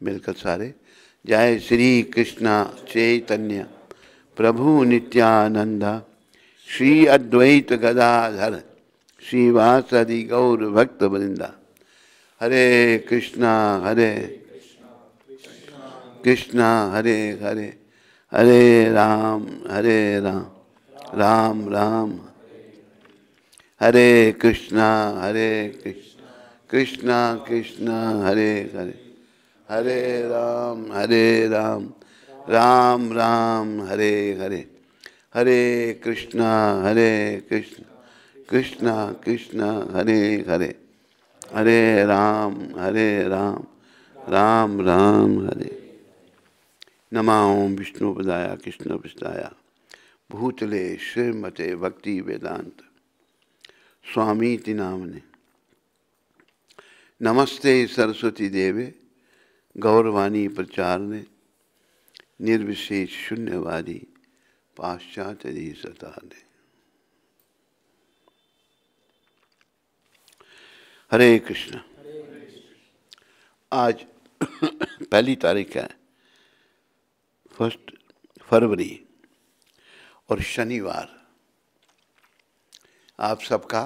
मिलकर सारे। जय श्री कृष्ण चैतन्य प्रभु नित्यानंद श्री अद्वैत गदाधर श्रीवासदि गौर भक्त वृंदा। हरे कृष्णा कृष्णा हरे हरे, हरे राम राम राम हरे कृष्णा कृष्णा कृष्णा हरे हरे, हरे राम राम राम हरे हरे, हरे कृष्णा कृष्णा कृष्णा हरे हरे, हरे राम राम राम हरे। नमामि विष्णुपदाय कृष्णपृष्ठाय भूतले श्रीमते भक्ति वेदांत स्वामीति नामने। नमस्ते सरस्वती देवे गौरवाणी प्रचारने निर्विशेष शून्यवादी पाश्चात्य सताने। हरे कृष्ण। आज पहली तारीख है 1 फरवरी और शनिवार। आप सबका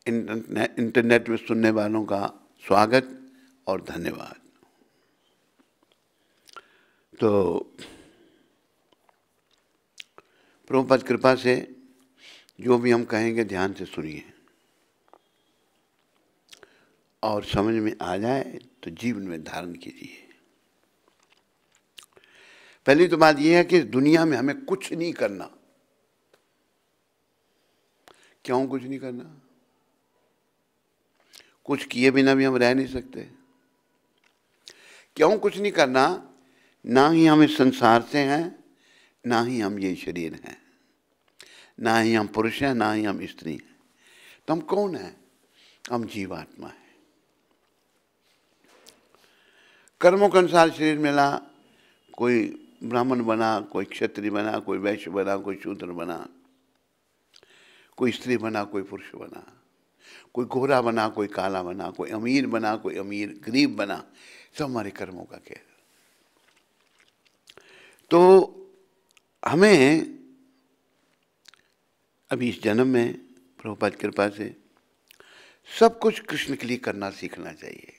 इंटरनेट में सुनने वालों का स्वागत और धन्यवाद। तो प्रभुपाद कृपा से जो भी हम कहेंगे ध्यान से सुनिए और समझ में आ जाए तो जीवन में धारण कीजिए। पहली तो बात यह है कि दुनिया में हमें कुछ नहीं करना। क्यों कुछ नहीं करना? कुछ किए बिना भी हम रह नहीं सकते। क्यों कुछ नहीं करना? ना ही हम इस संसार से हैं, ना ही हम ये शरीर हैं, ना ही हम पुरुष हैं, ना ही हम स्त्री हैं। तो हम कौन हैं? हम जीवात्मा हैं। कर्मों के अनुसार शरीर मिला, कोई ब्राह्मण बना, कोई क्षत्रिय बना, कोई वैश्य बना, कोई शूद्र बना, कोई स्त्री बना, कोई पुरुष बना, कोई गोरा बना, कोई काला बना, कोई अमीर बना, कोई अमीर गरीब बना। सब हमारे कर्मों का खेल। तो हमें अभी इस जन्म में प्रभुपाद कृपा से सब कुछ कृष्ण के लिए करना सीखना चाहिए।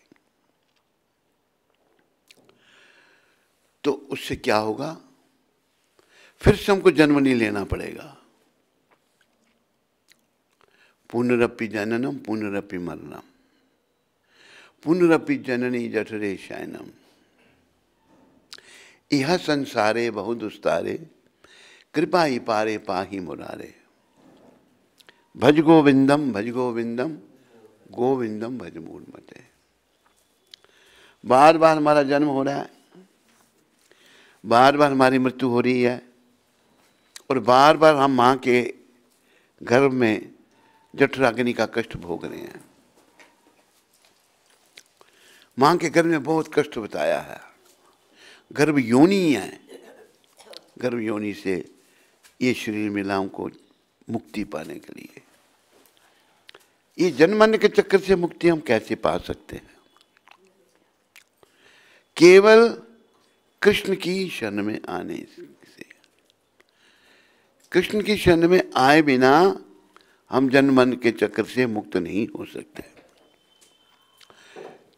तो उससे क्या होगा? फिर से हमको जन्म नहीं लेना पड़ेगा। पुनरपि जननम पुनरपि मरणम पुनरपि जननी जठरे शयनम इह संसारे बहुदुस्तारे कृपा ही पारे पाही मुरारे। भज गोविंदम गोविंदम भज मूलमते। बार बार हमारा जन्म हो रहा है, बार बार हमारी मृत्यु हो रही है और बार बार हम माँ के गर्भ में जठराग्नि का कष्ट भोग रहे हैं। माँ के गर्भ में बहुत कष्ट बताया है। गर्भ योनि है। गर्भ योनि से ये शरीर मिला हमको मुक्ति पाने के लिए। ये जन्म मरने के चक्कर से मुक्ति हम कैसे पा सकते हैं? केवल कृष्ण की शरण में आने से। कृष्ण की शरण में आए बिना हम जन्म मरण के चक्कर से मुक्त नहीं हो सकते।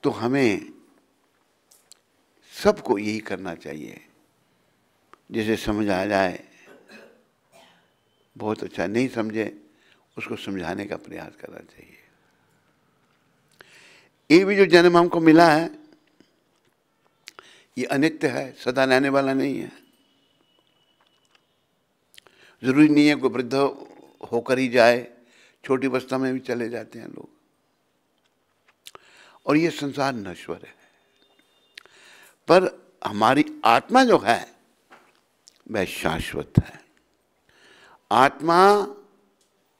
तो हमें सबको यही करना चाहिए। जिसे समझ आ जाए बहुत अच्छा, नहीं समझे उसको समझाने का प्रयास करना चाहिए। ये भी जो जन्म हमको मिला है ये अनित्य है, सदा रहने वाला नहीं है। जरूरी नहीं है कोई वृद्ध होकर ही जाए, छोटी अवस्था में भी चले जाते हैं लोग। और ये संसार नश्वर है, पर हमारी आत्मा जो है वह शाश्वत है। आत्मा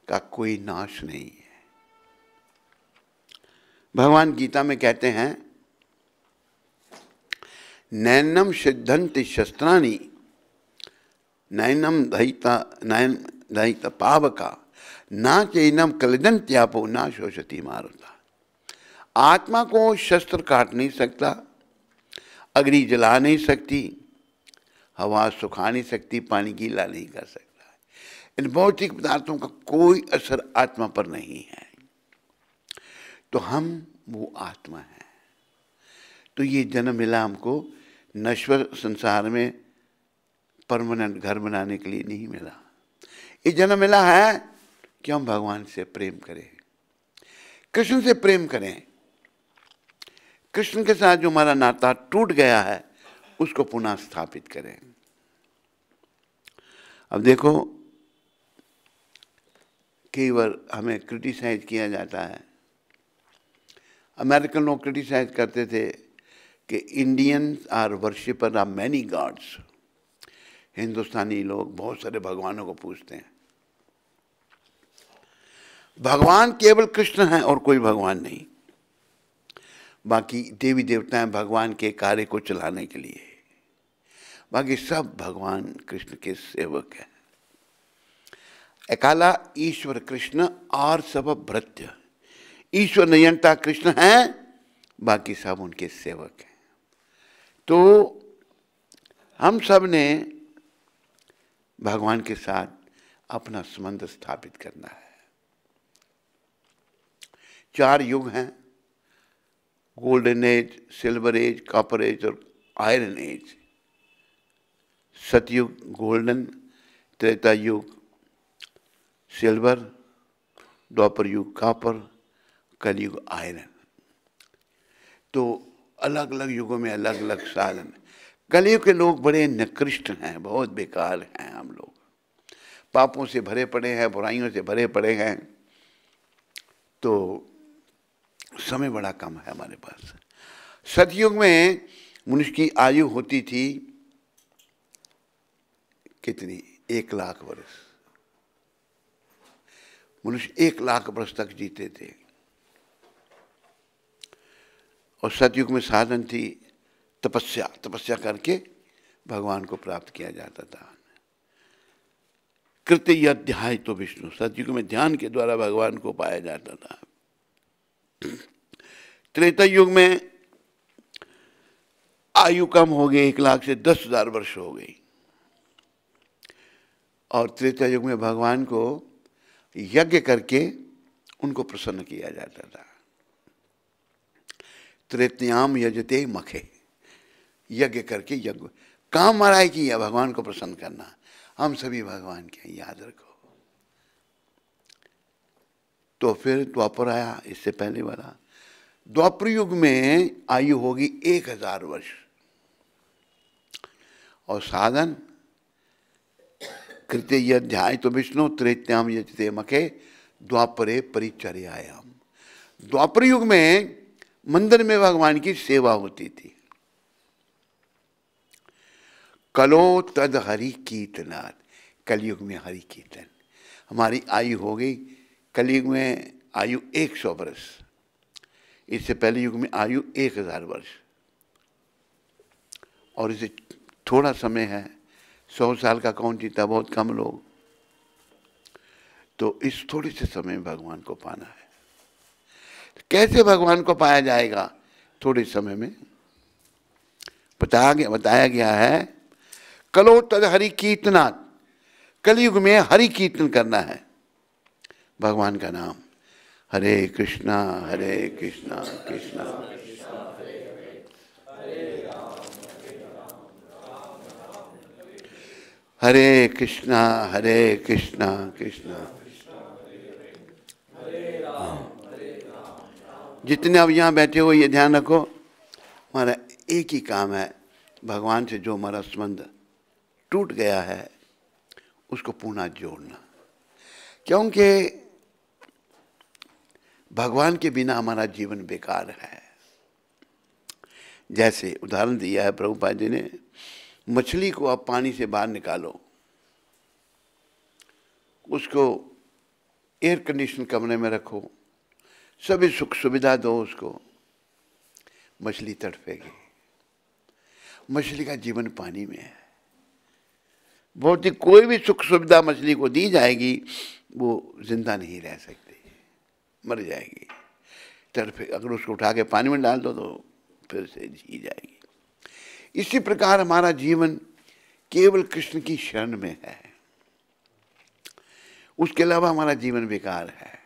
का कोई नाश नहीं है। भगवान गीता में कहते हैं नैनम सिद्धन्ति शस्त्राणि नैनम दहिता पावका ना चैनम कलिदंत्यापो ना शोषति मारुता। आत्मा को शस्त्र काट नहीं सकता, अग्नि जला नहीं सकती, हवा सुखा नहीं सकती, पानी गीला नहीं कर सकता। इन भौतिक पदार्थों का कोई असर आत्मा पर नहीं है। तो हम वो आत्मा है। तो ये जन्म मिला हमको नश्वर संसार में परमानेंट घर बनाने के लिए नहीं मिला। ये जन्म मिला है कि हम भगवान से प्रेम करें, कृष्ण से प्रेम करें, कृष्ण के साथ जो हमारा नाता टूट गया है उसको पुनः स्थापित करें। अब देखो, कई बार हमें क्रिटिसाइज किया जाता है। अमेरिकन लोग क्रिटिसाइज करते थे कि Indians are worshipper of many gods. हिंदुस्तानी लोग बहुत सारे भगवानों को पूजते हैं। भगवान केवल कृष्ण हैं और कोई भगवान नहीं। बाकी देवी देवता हैं भगवान के कार्य को चलाने के लिए, बाकी सब भगवान कृष्ण के सेवक हैं। एकाला ईश्वर कृष्ण और सब भृत्य। ईश्वर नियंता कृष्ण हैं, बाकी सब उनके सेवक हैं। तो हम सब ने भगवान के साथ अपना संबंध स्थापित करना है। 4 युग हैं, golden age, silver age, copper age और आयरन एज। सतयुग गोल्डन, त्रेता युग सिल्वर, द्वापर युग कॉपर, कलयुग आयरन। तो अलग अलग युगों में अलग अलग साधन। कलयुग के लोग बड़े निकृष्ट हैं, बहुत बेकार हैं। हम लोग पापों से भरे पड़े हैं, बुराइयों से भरे पड़े हैं। तो समय बड़ा कम है हमारे पास। सतयुग में मनुष्य की आयु होती थी कितनी? 1 लाख वर्ष। मनुष्य 1 लाख वर्ष तक जीते थे। और सतयुग में साधन थी तपस्या। तपस्या करके भगवान को प्राप्त किया जाता था। कृत्य अध्याय तो विष्णु। सतयुग में ध्यान के द्वारा भगवान को पाया जाता था। त्रेता युग में आयु कम हो गई, 1 लाख से 10,000 वर्ष हो गई। और त्रेता युग में भगवान को यज्ञ करके उनको प्रसन्न किया जाता था। त्रेत्याम यजते मखे। यज्ञ करके यज्ञ काम हमारा किया भगवान को प्रसन्न करना। हम सभी भगवान के, याद रखो। तो फिर द्वापर आया, इससे पहले वाला। द्वापर युग में आयु होगी 1000 वर्ष। और साधन कृत्य अध्याय तो विष्णु, त्रेत्याम यजते मखे, द्वापरे परिचर्यायाम। द्वापर युग में मंदिर में भगवान की सेवा होती थी। कलो तद हरि कीर्तनात्। कलयुग में हरि कीर्तन। हमारी आयु हो गई कलयुग में आयु 100 वर्ष। इससे पहले युग में आयु 1000 वर्ष। और इसे थोड़ा समय है, 100 साल का कौन जीता? बहुत कम लोग। तो इस थोड़े से समय में भगवान को पाना है। कैसे भगवान को पाया जाएगा? थोड़े समय में बताया गया है। कलो तद हरि कीर्तनात्। कलयुग में हरि कीर्तन करना है भगवान का नाम। हरे कृष्णा कृष्णा हरे कृष्णा कृष्णा। जितने अब यहाँ बैठे हो ये ध्यान रखो, हमारा एक ही काम है, भगवान से जो हमारा संबंध टूट गया है उसको पुनः जोड़ना। क्योंकि भगवान के बिना हमारा जीवन बेकार है। जैसे उदाहरण दिया है प्रभुपाद जी ने, मछली को आप पानी से बाहर निकालो, उसको एयर कंडीशन कमरे में रखो, सभी सुख सुविधा दो उसको, मछली तड़पेगी। मछली का जीवन पानी में है। बहुत ही कोई भी सुख सुविधा मछली को दी जाएगी वो जिंदा नहीं रह सकती, मर जाएगी। तरफे, अगर उसको उठा के पानी में डाल दो तो फिर से जी जाएगी। इसी प्रकार हमारा जीवन केवल कृष्ण की शरण में है, उसके अलावा हमारा जीवन बेकार है।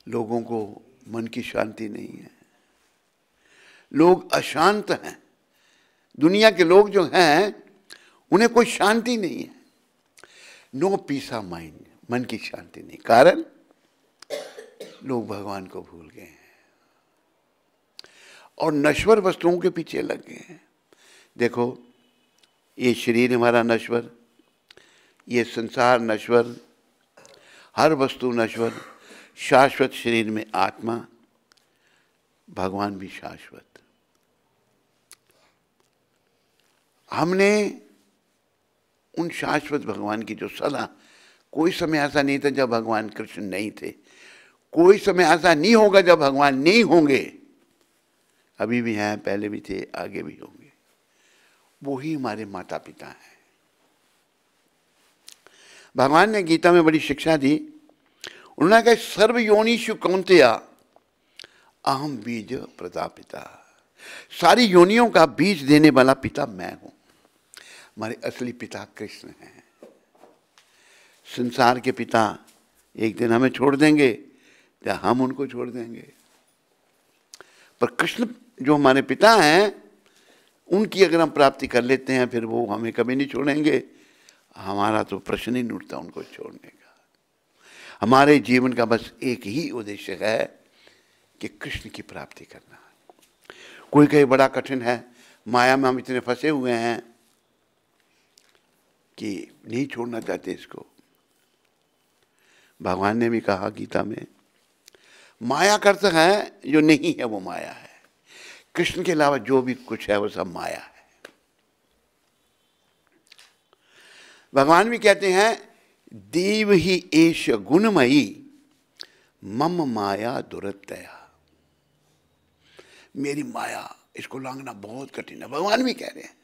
लोगों को मन की शांति नहीं है, लोग अशांत हैं। दुनिया के लोग जो हैं उन्हें कोई शांति नहीं है, नो पीस ऑफ माइंड, मन की शांति नहीं। कारण लोग भगवान को भूल गए हैं और नश्वर वस्तुओं के पीछे लग गए हैं। देखो, ये शरीर हमारा नश्वर, ये संसार नश्वर, हर वस्तु नश्वर, शाश्वत शरीर में आत्मा, भगवान भी शाश्वत। हमने उन शाश्वत भगवान की जो सदा, कोई समय ऐसा नहीं था जब भगवान कृष्ण नहीं थे, कोई समय ऐसा नहीं होगा जब भगवान नहीं होंगे। अभी भी हैं, पहले भी थे, आगे भी होंगे। वो ही हमारे माता पिता हैं। भगवान ने गीता में बड़ी शिक्षा दी। उन्होंने कहा सर्व योनिषु कौन्तेय अहम बीज प्रदापिता। सारी योनियों का बीज देने वाला पिता मैं हूं। हमारे असली पिता कृष्ण हैं। संसार के पिता एक दिन हमें छोड़ देंगे या हम उनको छोड़ देंगे, पर कृष्ण जो हमारे पिता हैं उनकी अगर हम प्राप्ति कर लेते हैं फिर वो हमें कभी नहीं छोड़ेंगे। हमारा तो प्रश्न ही नहीं उठता उनको छोड़ने का। हमारे जीवन का बस एक ही उद्देश्य है कि कृष्ण की प्राप्ति करना। कोई कहे बड़ा कठिन है, माया में हम इतने फंसे हुए हैं कि नहीं छोड़ना चाहते इसको। भगवान ने भी कहा गीता में, माया करता है जो नहीं है वो माया है। कृष्ण के अलावा जो भी कुछ है वो सब माया है। भगवान भी कहते हैं देव ही एष गुणमयी मम माया दुरतया। मेरी माया, इसको लांघना बहुत कठिन है, भगवान भी कह रहे हैं।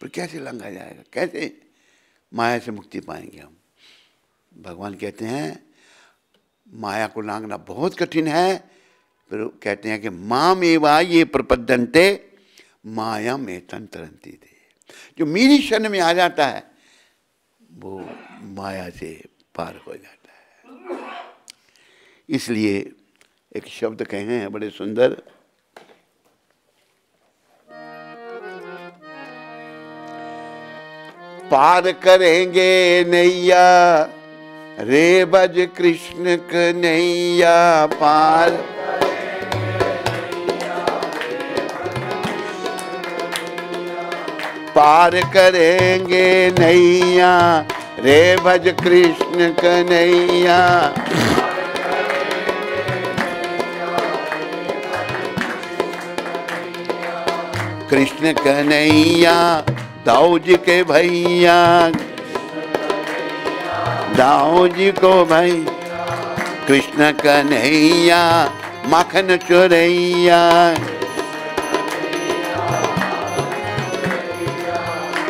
पर कैसे लांघा जाएगा, कैसे माया से मुक्ति पाएंगे हम? भगवान कहते हैं माया को लांघना बहुत कठिन है। फिर कहते हैं कि माम एवा ये प्रपद्यन्ते माया में तरंती थे। जो मेरी शरण में आ जाता है वो माया से पार हो जाता है। इसलिए एक शब्द कहे हैं बड़े सुंदर, पार करेंगे नैया रे बज कृष्ण कन्हैया। पार करेंगे नैया रे भज कृष्ण कन्हैया। कृष्ण कन्हैया दाऊ जी के भैया, दाऊ जी को भाई। कृष्ण कन्हैया माखन चोरैया।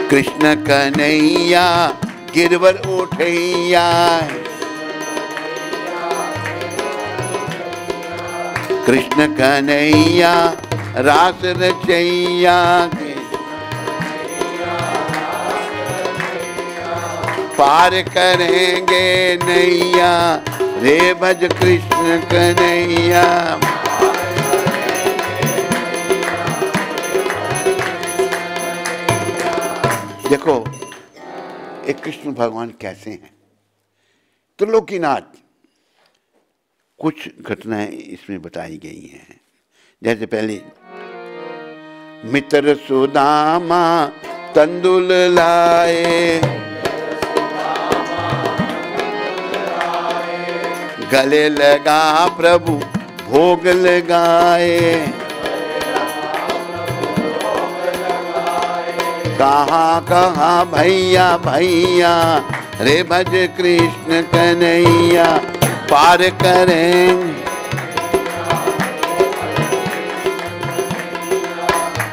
कृष्ण कन्हैया गिरवर उठैया। कृष्ण कन्हैया रास रचैया। पार करेंगे नैया रे भज कृष्ण कन्हैया। देखो एक कृष्ण भगवान कैसे हैं। त्रिलोकीनाथ, कुछ घटनाएं इसमें बताई गई हैं। जैसे पहले मित्र सुदामा तंदुल लाए, गले लगा प्रभु भोग लगाए। कहाँ कहाँ भैया भैया रे भज कृष्ण कन्हैया। पार करेंगे,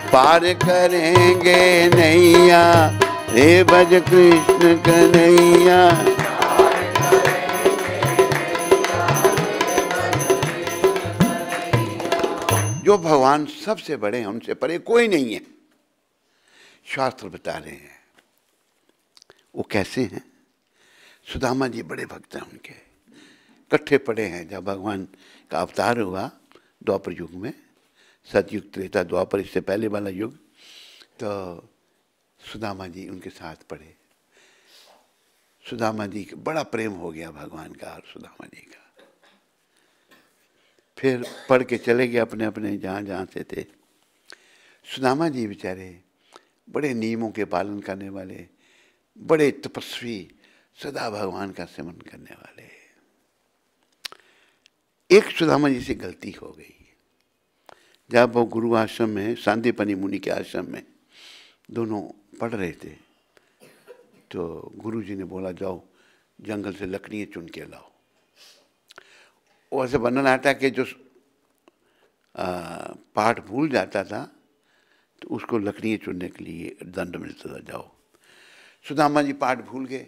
पार करेंगे नैया रे भज कृष्ण कन्हैया। जो भगवान सबसे बड़े हैं, उनसे परे कोई नहीं है, शास्त्र बता रहे हैं। वो कैसे हैं? सुदामा जी बड़े भक्त हैं उनके, इकट्ठे पड़े हैं। जब भगवान का अवतार हुआ द्वापर युग में, सतयुग त्रेता द्वापर, इससे पहले वाला युग, तो सुदामा जी उनके साथ पढ़े। सुदामा जी का बड़ा प्रेम हो गया भगवान का और सुदामा जी का। फिर पढ़ के चले गए अपने अपने जहाँ जहाँ से थे। सुदामा जी बेचारे बड़े नियमों के पालन करने वाले, बड़े तपस्वी, सदा भगवान का सिमरन करने वाले। एक सुदामा जी से गलती हो गई। जब वो गुरु आश्रम में, सांदीपनी मुनि के आश्रम में दोनों पढ़ रहे थे, तो गुरु जी ने बोला जाओ जंगल से लकड़ियाँ चुन के लाओ। वो ऐसे वर्णन आता है कि जो पाठ भूल जाता था तो उसको लकड़ियाँ चुनने के लिए दंड मिलता था, जाओ। सुदामा जी पाठ भूल गए,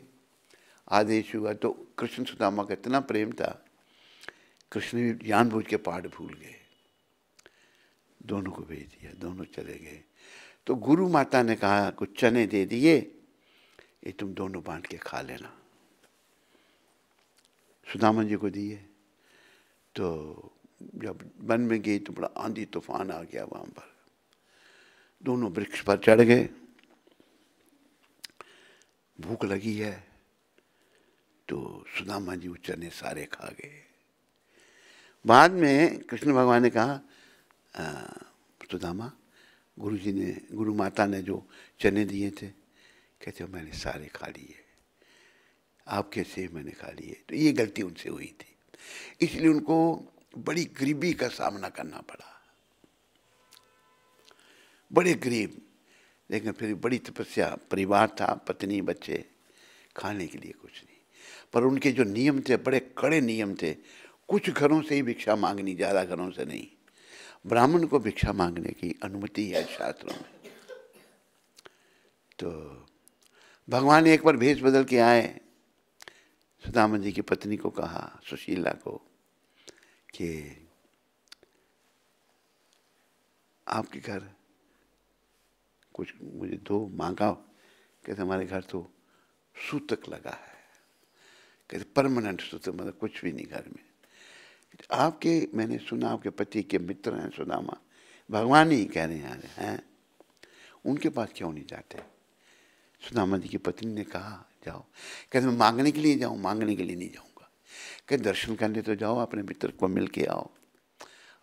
आदेश हुआ तो कृष्ण सुदामा का इतना प्रेम था, कृष्ण भी जानबूझ के पाठ भूल गए, दोनों को भेज दिया, दोनों चले गए। तो गुरु माता ने कहा कुछ चने दे दिए, ये तुम दोनों बांट के खा लेना। सुदामा जी को दिए। तो जब वन में गई तो बड़ा आंधी तूफान आ गया वहां पर। दोनों वृक्ष पर चढ़ गए, भूख लगी है, तो सुदामा जी वो चने सारे खा गए। बाद में कृष्ण भगवान ने कहा सुदामा, गुरुजी ने, गुरु माता ने जो चने दिए थे, कहते हो मैंने सारे खा लिए, आपके सेब मैंने खा लिए। तो ये गलती उनसे हुई थी, इसलिए उनको बड़ी गरीबी का सामना करना पड़ा, बड़े गरीब। लेकिन फिर बड़ी तपस्या, परिवार था, पत्नी बच्चे, खाने के लिए कुछ नहीं। पर उनके जो नियम थे बड़े कड़े नियम थे। कुछ घरों से ही भिक्षा मांगनी, ज़्यादा घरों से नहीं। ब्राह्मण को भिक्षा मांगने की अनुमति है शास्त्रों में। तो भगवान ने एक बार भेष बदल के आए, सुदामा जी की पत्नी को कहा, सुशीला को, कि आपके घर कुछ मुझे दो, मांगा। कहते हमारे घर तो सूतक लगा है, कहते परमानेंट सूतक, मतलब कुछ भी नहीं घर में। आपके, मैंने सुना आपके पति के मित्र हैं सुदामा, भगवान ही कह रहे हैं, उनके पास क्यों नहीं जाते? सुदामा जी की पत्नी ने कहा जाओ। कहते मैं मांगने के लिए जाऊँ? मांगने के लिए नहीं जाऊँगा। कहते दर्शन करने तो जाओ, अपने मित्र को मिल के आओ।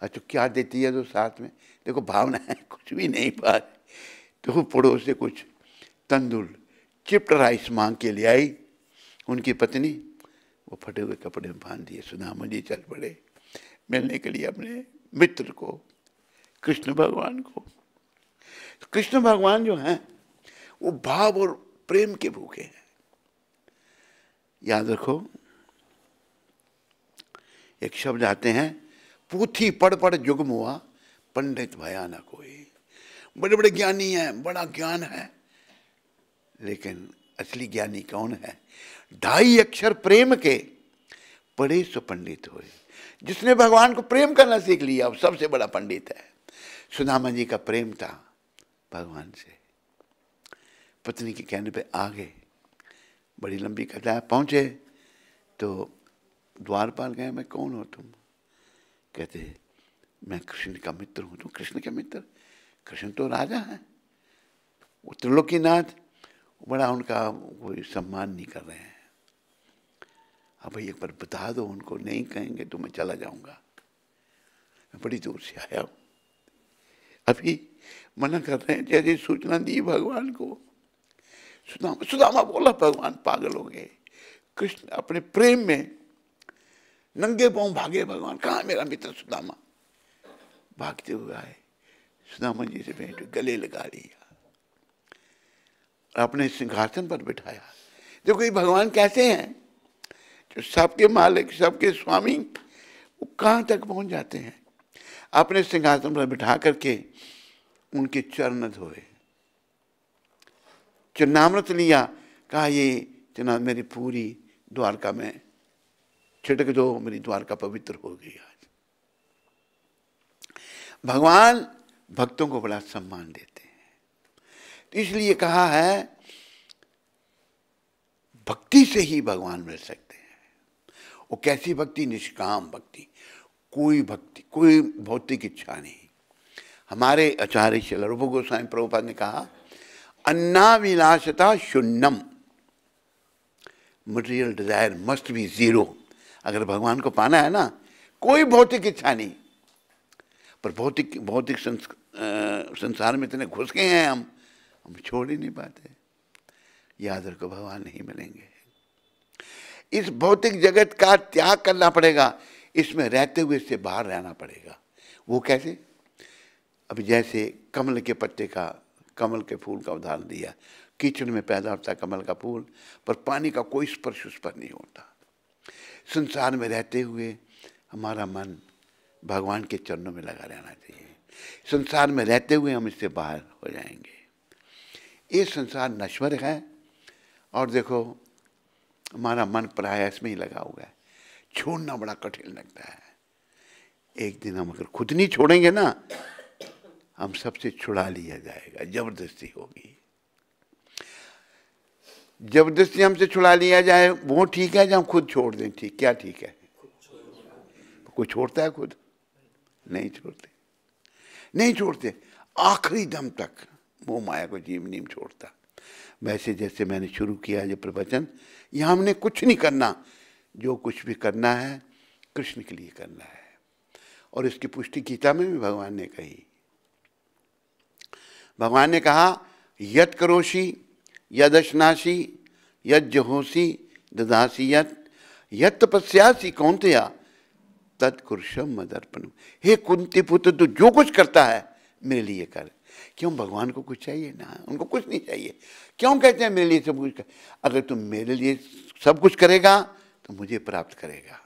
अच्छा क्या देती है तो साथ में? देखो भावना है, कुछ भी नहीं बात। तो पड़ोस से कुछ तंदुल, चिप्ड राइस मांग के ले आई उनकी पत्नी। वो फटे हुए कपड़े में बांध दिए। सुदामा जी चल पड़े मिलने के लिए अपने मित्र को, कृष्ण भगवान को। कृष्ण भगवान जो हैं वो भाव और प्रेम के भूखे हैं। याद रखो, एक शब्द आते हैं, पूथी पढ़ पढ़ जुगम हुआ, पंडित भया न कोई। बड़े बड़े ज्ञानी हैं, बड़ा ज्ञान है, लेकिन असली ज्ञानी कौन है? 2.5 अक्षर प्रेम के पढ़े सो पंडित हुए। जिसने भगवान को प्रेम करना सीख लिया, वो सबसे बड़ा पंडित है। सुदामा जी का प्रेम था भगवान से। पत्नी के कहने पे आ गए, बड़ी लंबी कथा है। पहुंचे तो द्वारपाल गए, मैं कौन हो तुम? कहते मैं कृष्ण का मित्र हूं। तुम कृष्ण के मित्र? कृष्ण तो राजा है, वो त्रिलोकीनाथ। बड़ा उनका कोई सम्मान नहीं कर रहे हैं। अब भाई एक बार बता दो उनको, नहीं कहेंगे तो मैं चला जाऊंगा, मैं बड़ी दूर से आया हूं। अभी मना कर रहे हैं, जैसे सूचना दी भगवान को। सुदामा बोला भगवान पागल हो गए। कृष्ण अपने प्रेम में नंगे पांव भागे। भगवान कहाँ मेरा मित्र सुदामा? भागते हुए आए, सुदामा जी से भेंट, गले लगा लिया, अपने सिंहासन पर बिठाया। देखो ये भगवान कैसे हैं, जो सबके मालिक, सबके स्वामी, वो कहाँ तक पहुंच जाते हैं। अपने सिंहासन पर बिठा करके उनके चरण धोए, चरणामृत लिया, कहा ये चरणामृत मेरी पूरी द्वारका में छिड़क दो, मेरी द्वारका पवित्र हो गई आज। भगवान भक्तों को बड़ा सम्मान देते हैं। तो इसलिए कहा है भक्ति से ही भगवान मिल सकते हैं। वो कैसी भक्ति? निष्काम भक्ति, कोई भक्ति, कोई भौतिक इच्छा नहीं। हमारे आचार्य श्री रूप गोस्वामी प्रभुपाद ने कहा अन्नाभिलाषता शून्यम, material desire must be zero. अगर भगवान को पाना है ना, कोई भौतिक इच्छा नहीं। पर भौतिक संसार में इतने घुस गए हैं हम छोड़ ही नहीं पाते। याद रखो भगवान नहीं मिलेंगे। इस भौतिक जगत का त्याग करना पड़ेगा, इसमें रहते हुए इससे बाहर रहना पड़ेगा। वो कैसे? अब जैसे कमल के पत्ते का, कमल के फूल का उदाहरण दिया। कीचड़ में पैदा होता है कमल का फूल, पर पानी का कोई स्पर्श उस पर नहीं होता। संसार में रहते हुए हमारा मन भगवान के चरणों में लगा रहना चाहिए। संसार में रहते हुए हम इससे बाहर हो जाएंगे। ये संसार नश्वर है, और देखो हमारा मन प्रयास में ही लगा हुआ है। छोड़ना बड़ा कठिन लगता है। एक दिन हम अगर खुद नहीं छोड़ेंगे ना, हम सबसे छुड़ा लिया जाएगा, जबरदस्ती होगी। जबरदस्ती हमसे छुड़ा लिया जाए वो ठीक है, जब हम खुद छोड़ दें ठीक, क्या ठीक है? कोई छोड़ता है खुद? नहीं छोड़ते, नहीं छोड़ते। आखिरी दम तक वो माया को जीव नहीं छोड़ता। वैसे जैसे मैंने शुरू किया जो प्रवचन, यहाँ हमने कुछ नहीं करना, जो कुछ भी करना है कृष्ण के लिए करना है। और इसकी पुष्टि गीता में भी भगवान ने कही। भगवान ने कहा यत करोषि यदश्नासी यद जहोसी ददासी यत तपस्यासी कौन्तेया तत्कुरुषम मदर्पणम। हे कुंती पुत्र, तू जो कुछ करता है मेरे लिए कर। क्यों? भगवान को कुछ चाहिए ना, उनको कुछ नहीं चाहिए। क्यों कहते हैं मेरे लिए सब कुछ कर? अगर तुम मेरे लिए सब कुछ करेगा तो मुझे प्राप्त करेगा,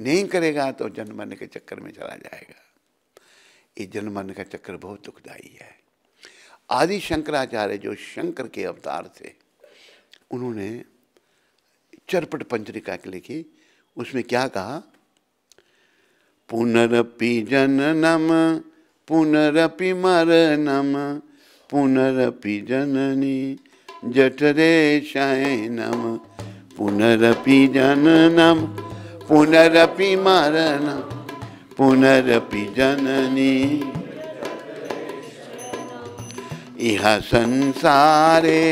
नहीं करेगा तो जन्म मरने के चक्कर में चला जाएगा। ये जन्म मरने का चक्कर बहुत दुखदाई है। आदि शंकराचार्य जो शंकर के अवतार थे, उन्होंने चरपट पंचरिका लिखी। उसमें क्या कहा? पुनरपि जननम पुनरपि मरणम पुनरपि जननी जठरे शयनम पुनरपि जननम पुनरपि मरणम पुनरपि जननी इह संसारे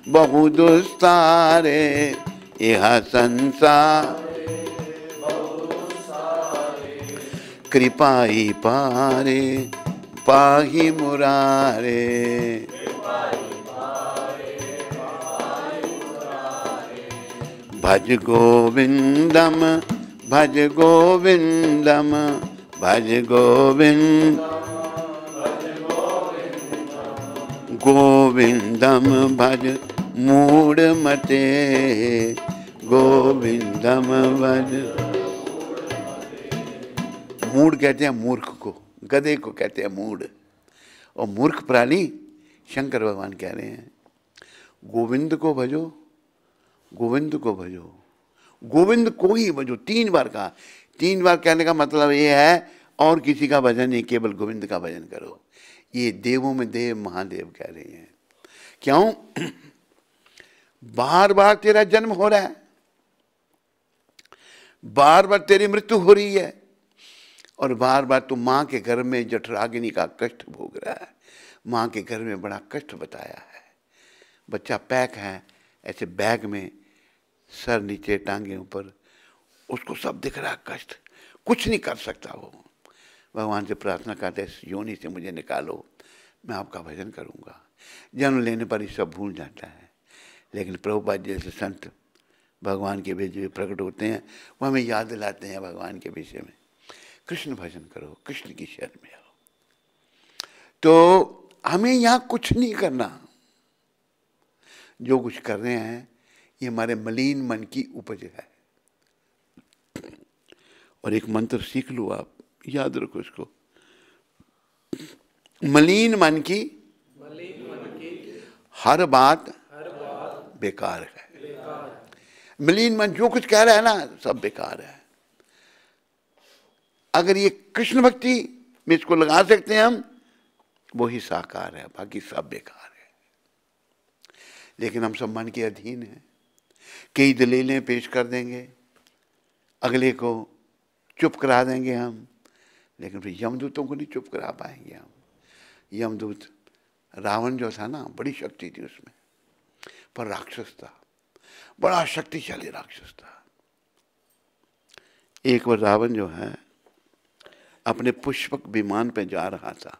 बहु दुस्तारे इह संसार कृपाई पारे पाहि मुरारे। भज गोविंदम भज गोविंदम भज गोविंद गोविंदम भज मूढ़ मते गोविंदम भज। मूढ़ कहते हैं मूर्ख को, गधे को कहते हैं मूढ़। और मूर्ख प्राणी शंकर भगवान कह रहे हैं गोविंद को भजो, गोविंद को भजो, गोविंद को ही भजो। 3 बार कहा। 3 बार कहने का मतलब ये है और किसी का भजन नहीं, केवल गोविंद का भजन करो। ये देवों में देव महादेव कह रहे हैं। क्यों? बार बार तेरा जन्म हो रहा है, बार बार तेरी मृत्यु हो रही है, और बार बार तू माँ के घर में जठराग्नि का कष्ट भोग रहा है। माँ के घर में बड़ा कष्ट बताया है। बच्चा पैक है ऐसे बैग में, सर नीचे टांगे ऊपर, उसको सब दिख रहा है कष्ट, कुछ नहीं कर सकता वो। भगवान से प्रार्थना करते इस योनि से मुझे निकालो, मैं आपका भजन करूँगा। जन्म लेने पर ही सब भूल जाता है। लेकिन प्रभुपाद जैसे संत भगवान के भेजे प्रकट होते हैं, वो हमें याद दिलाते हैं भगवान के विषय में। कृष्ण भजन करो, कृष्ण की शरण में आओ। तो हमें यहाँ कुछ नहीं करना। जो कुछ कर रहे हैं ये हमारे मलिन मन की उपज है। और एक मंत्र सीख लो आप, याद रखो इसको। मलिन मन की हर बात बेकार है। मलिन मन जो कुछ कह रहा है ना, सब बेकार है। अगर ये कृष्ण भक्ति में इसको लगा सकते हैं हम, वही साकार है, बाकी सब बेकार है। लेकिन हम सब मन के अधीन हैं, कई दलीलें पेश कर देंगे, अगले को चुप करा देंगे हम, लेकिन फिर यमदूतों को नहीं चुप करा पाएंगे हम। यमदूत, रावण जो था ना, बड़ी शक्ति थी उसमें, पर राक्षस था, बड़ा शक्तिशाली राक्षस था। एक बार रावण जो है अपने पुष्पक विमान पे जा रहा था,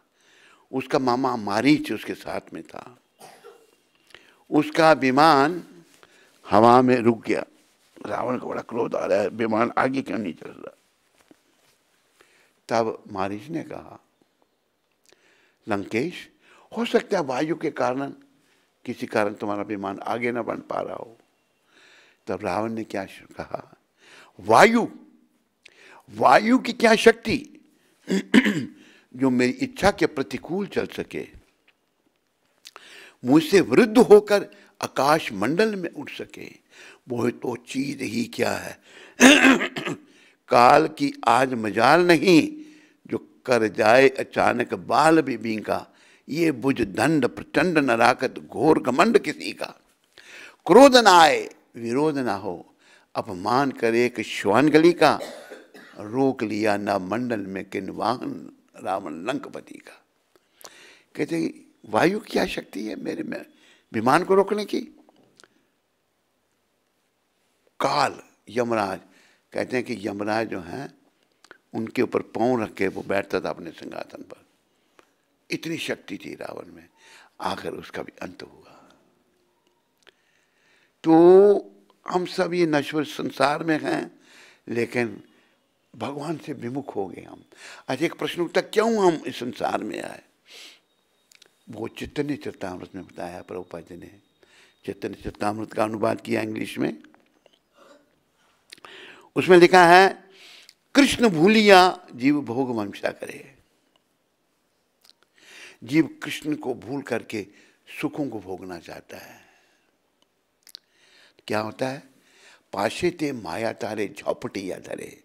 उसका मामा मारीच उसके साथ में था, उसका विमान हवा में रुक गया। रावण को बड़ा क्रोध आ रहा है, विमान आगे क्यों नहीं चल रहा। तब मारीच ने कहा, लंकेश, हो सकता है वायु के कारण, किसी कारण तुम्हारा विमान आगे ना बढ़ पा रहा हो। तब रावण ने क्या कहा, वायु, वायु की क्या शक्ति जो मेरी इच्छा के प्रतिकूल चल सके, मुझसे वृद्ध होकर आकाश मंडल में उठ सके, वो तो चीज ही क्या है। काल की आज मजाल नहीं, जो कर जाए अचानक बाल भी बींका, ये बुझ दंड प्रचंड न राकत घोर घमंड किसी का। क्रोध न आए विरोध ना हो, अपमान करे एक श्वानगली का, रोक लिया ना मंडल में किन वाहन रावण लंकपति का। कहते वायु क्या शक्ति है मेरे में विमान को रोकने की। काल, यमराज, कहते हैं कि यमराज जो हैं उनके ऊपर पांव रख के वो बैठता था अपने सिंहासन पर, इतनी शक्ति थी रावण में। आखिर उसका भी अंत हुआ। तो हम सब ये नश्वर संसार में हैं, लेकिन भगवान से विमुख हो गए हम। आज एक प्रश्न उठता, क्यों हम इस संसार में आए। वो चैतन्य चरितामृत में बताया प्रभुपाद जी ने। चैतन्य चरितामृत का अनुवाद किया इंग्लिश में। उसमें लिखा है, कृष्ण भूलिया जीव भोग मंशा करे। जीव कृष्ण को भूल करके सुखों को भोगना चाहता है। क्या होता है, पाशे ते माया तारे झौपटिया धरे,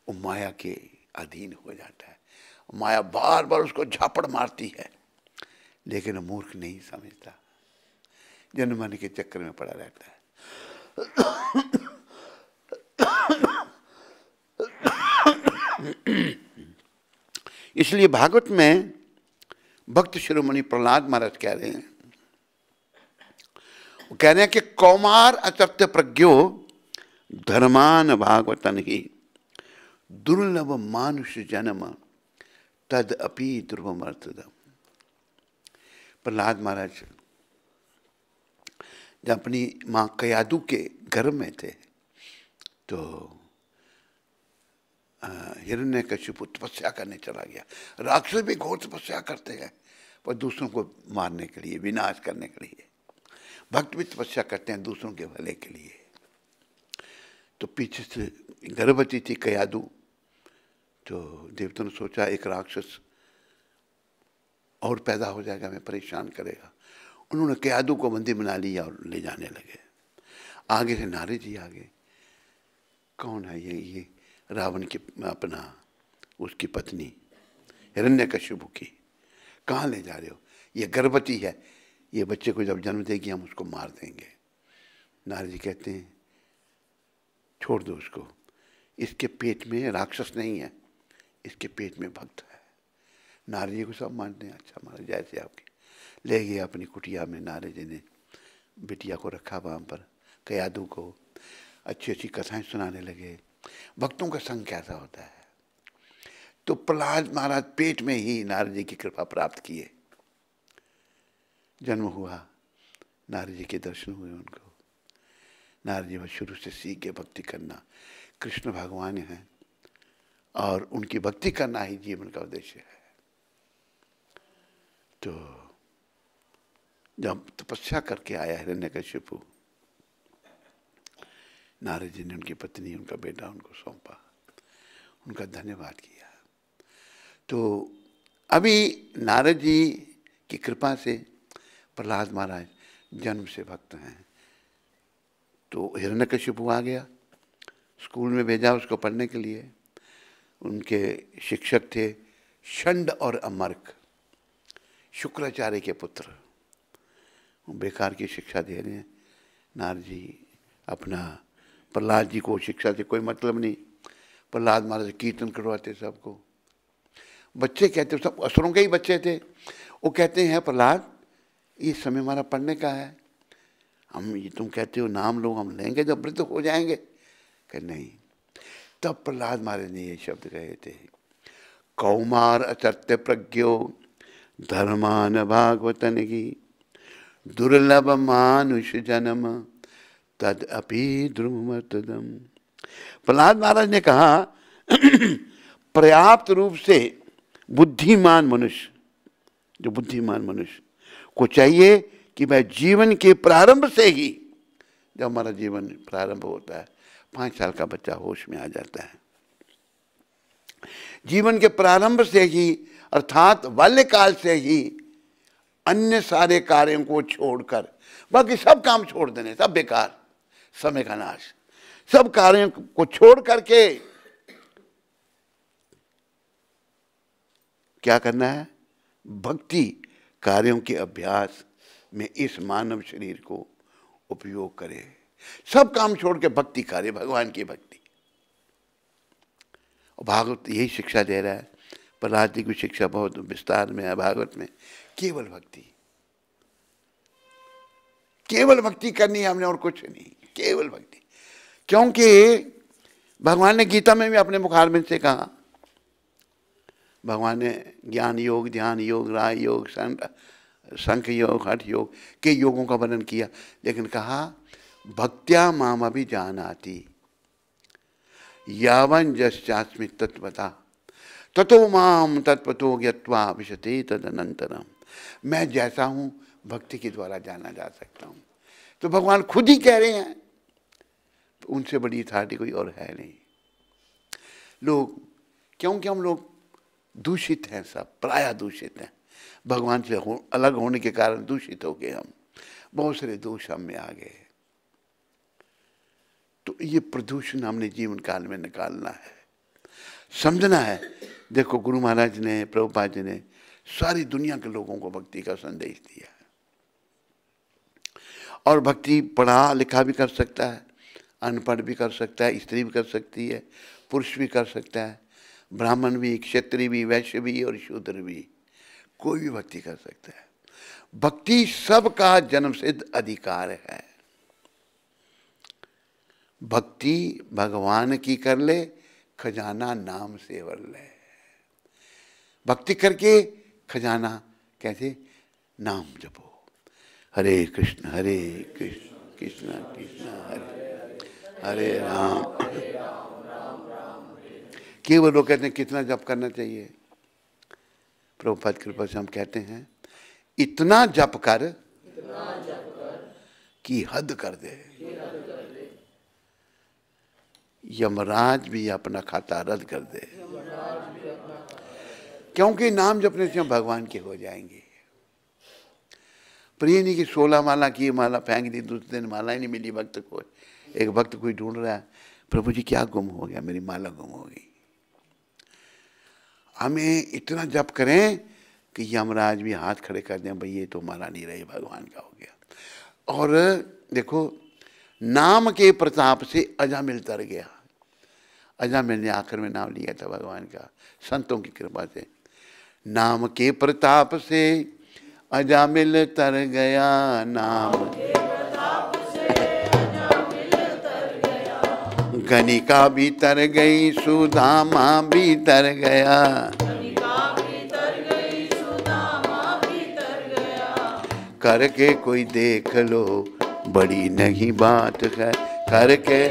वो माया के अधीन हो जाता है। माया बार बार उसको झापड़ मारती है, लेकिन मूर्ख नहीं समझता, जन्म मन के चक्कर में पड़ा रहता है। इसलिए भागवत में भक्त शिरोमणि प्रहलाद महाराज कह रहे हैं, वो कह रहे हैं कि कौमार अतप्त प्रज्ञो धर्मान भागवतन ही दुर्लभ मानुष जन्म तद अपि ध्रुवम अर्थदम। प्रहलाद महाराज जब अपनी माँ कयादु के गर्भ में थे, तो हिरण्यकशिपु तपस्या करने चला गया। राक्षस भी घोर तपस्या करते हैं, पर दूसरों को मारने के लिए, विनाश करने के लिए। भक्त भी तपस्या करते हैं दूसरों के भले के लिए। तो पीछे से गर्भवती थी कयादु, तो देवताओं ने सोचा एक राक्षस और पैदा हो जाएगा, हमें परेशान करेगा। उन्होंने कयादु को बंदी बना लिया और ले जाने लगे। आगे से नारद जी आगे, कौन है ये रावण की अपना उसकी पत्नी हिरण्यकशिपु की, कहाँ ले जा रहे हो, ये गर्भवती है, ये बच्चे को जब जन्म देगी हम उसको मार देंगे। नारद जी कहते हैं छोड़ दो उसको, इसके पेट में राक्षस नहीं है, इसके पेट में भक्त है। नारद जी को सब मानते हैं, अच्छा महाराज जैसे आपके। ले गए अपनी कुटिया में, नारद जी ने बिटिया को रखा वहाँ पर, कयादु को अच्छी अच्छी कथाएं सुनाने लगे। भक्तों का संग कैसा होता है। तो प्रहलाद महाराज पेट में ही नारद जी की कृपा प्राप्त किए, जन्म हुआ, नारद जी के दर्शन हुए उनको। नारद जी शुरू से सीख के भक्ति करना, कृष्ण भगवान हैं और उनकी भक्ति करना ही जीवन का उद्देश्य है। तो जब तपस्या करके आया हिरण्यकशिपु, नारद जी ने उनकी पत्नी, उनका बेटा उनको सौंपा, उनका धन्यवाद किया। तो अभी नारद जी की कृपा से प्रहलाद महाराज जन्म से भक्त हैं। तो हिरण्यकशिपु आ गया, स्कूल में भेजा उसको पढ़ने के लिए। उनके शिक्षक थे षंड और अमर्क शुक्राचार्य के पुत्र बेकार की शिक्षा दे रहे हैं। नारद जी अपना प्रहलाद जी को शिक्षा से कोई मतलब नहीं। प्रहलाद महाराज कीर्तन करवाते सबको। बच्चे कहते, सब असुरों के ही बच्चे थे। वो कहते हैं प्रहलाद ये समय हमारा पढ़ने का है, हम ये तुम कहते हो नाम लो, हम लेंगे जब वृद्ध हो जाएंगे। कह नहीं। तब प्रहलाद महाराज ने ये शब्द कहे थे, कौमार असत्य प्रज्ञो धर्मान भागवतन की दुर्लभ मानुष जन्म तद अपि ध्रुवमतदम। प्रहलाद महाराज ने कहा पर्याप्त रूप से बुद्धिमान मनुष्य, जो बुद्धिमान मनुष्य को चाहिए कि वह जीवन के प्रारंभ से ही, जब हमारा जीवन प्रारंभ होता है, 5 साल का बच्चा होश में आ जाता है, जीवन के प्रारंभ से ही अर्थात बाल्यकाल से ही अन्य सारे कार्यों को छोड़कर, बाकी सब काम छोड़ देने, सब बेकार, समय का नाश, सब कार्यों को छोड़ करके क्या करना है, भक्ति कार्यों के अभ्यास में इस मानव शरीर को उपयोग करे। सब काम छोड़ के भक्ति कार्य, भगवान की भक्ति। और भागवत यही शिक्षा दे रहा है। प्रहलाद जी की शिक्षा बहुत विस्तार में है भागवत में। केवल भक्ति, केवल भक्ति करनी है हमने और कुछ नहीं, केवल भक्ति। क्योंकि भगवान ने गीता में भी अपने मुखारबिंद से कहा, भगवान ने ज्ञान योग, ध्यान योग, राय योग, संख्य योग, हठ योग के योगों का वर्णन किया, लेकिन कहा भक्त्या माम अभी जानाति यावन जस्यास्मि तत्वता ततो माम तत्वतो ज्ञत्वा विशते तदनंतरम। मैं जैसा हूं भक्ति के द्वारा जाना जा सकता हूं। तो भगवान खुद ही कह रहे हैं, उनसे बड़ी अथॉरिटी कोई और है नहीं। लोग, क्योंकि हम लोग दूषित हैं, सब प्रायः दूषित हैं, भगवान से अलग होने के कारण दूषित हो गए हम, बहुत सारे दोष हम में आ गए। तो ये प्रदूषण हमने जीवन काल में निकालना है, समझना है। देखो गुरु महाराज ने, प्रभुपाद जी ने सारी दुनिया के लोगों को भक्ति का संदेश दिया है। और भक्ति पढ़ा लिखा भी कर सकता है, अनपढ़ भी कर सकता है, स्त्री भी कर सकती है, पुरुष भी कर सकता है, ब्राह्मण भी, क्षत्रिय भी, वैश्य भी और शूद्र भी, कोई भी भक्ति कर सकता है। भक्ति सबका जन्मसिद्ध अधिकार है। भक्ति भगवान की कर ले, खजाना नाम से वर ले। भक्ति करके खजाना कैसे, नाम जपो, हरे कृष्ण कृष्ण कृष्ण हरे हरे राम। केवल लोग कहते हैं कितना जप करना चाहिए, प्रभुपाद कृपा से हम कहते हैं इतना जप कर कि हद कर दे। यमराज भी अपना खाता रद्द कर दे, क्योंकि नाम जपने से हम भगवान के हो जाएंगे। प्रिय नहीं कि 16 माला की माला फेंक दी, दूसरे दिन माला ही नहीं मिली भक्त को। एक भक्त कोई ढूंढ रहा है, प्रभु जी क्या गुम हो गया, मेरी माला गुम हो गई। हमें इतना जप करें कि यमराज भी हाथ खड़े कर दें, भाई ये तो माला नहीं रही, भगवान का हो गया। और देखो नाम के प्रताप से अजामिल तर गया। अजामिल ने आखिर में नाम लिया था भगवान का, संतों की कृपा से। नाम के प्रताप से अजामिल तर गया, नाम के प्रताप से अजामिल तर गया। गणिका भी तर गई, सुदामा भी तर गया, गणिका भी तर गई, सुदामा भी तर गया। करके कोई देख लो बड़ी नहीं बात है, करके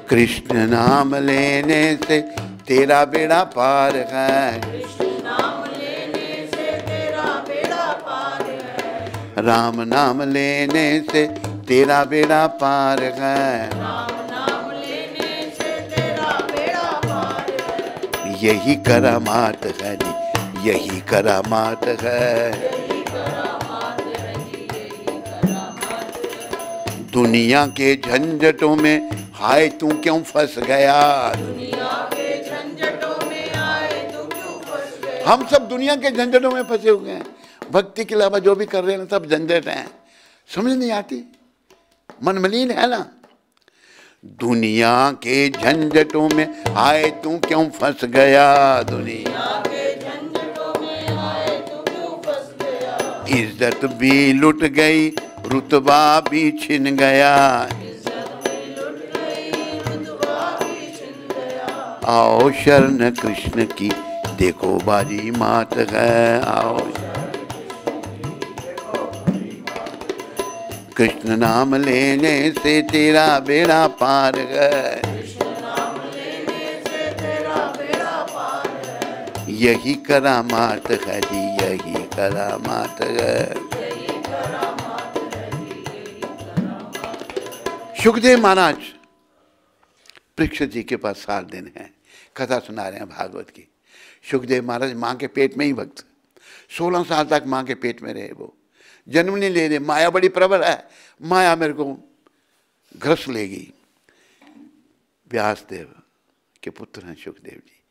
कृष्ण नाम लेने से तेरा बेड़ा पार है, कृष्ण नाम लेने से तेरा बेड़ा पार है। राम नाम लेने से तेरा बेड़ा पार है, राम नाम लेने से तेरा बेड़ा पार है। यही करामात है, यही करामात है, दुनिया के झंझटों में हाय तू क्यों फंस गया, दुनिया के हम सब दुनिया के झंझटों में फंसे हुए हैं, भक्ति के अलावा जो भी कर रहे हैं सब झंझट हैं, समझ नहीं आती, मन मलिन है ना। दुनिया के झंझटों में आए तू क्यों फंस गया, दुनिया के झंझटों में आए तू क्यों फंस गया, इज्जत भी लुट गई रुतबा भी छिन गया, इज्जत भी लुट गई रुतबा भी छिन गया, आओ शरण कृष्ण की देखो बाजी मात है, आओ कृष्ण नाम लेने से तेरा बेड़ा पार है, कृष्ण नाम लेने से तेरा बेड़ा पार है, यही करामात है जी, यही करामात है, यही करामात है जी, यही करामात है। सुखदेव महाराज परीक्षित जी के पास 7 दिन है, कथा सुना रहे हैं भागवत की। सुखदेव महाराज माँ के पेट में ही भक्त, 16 साल तक माँ के पेट में रहे, वो जन्म नहीं ले रहे, माया बड़ी प्रबल है, माया मेरे को ग्रस लेगी। व्यासदेव के पुत्र हैं सुखदेव जी,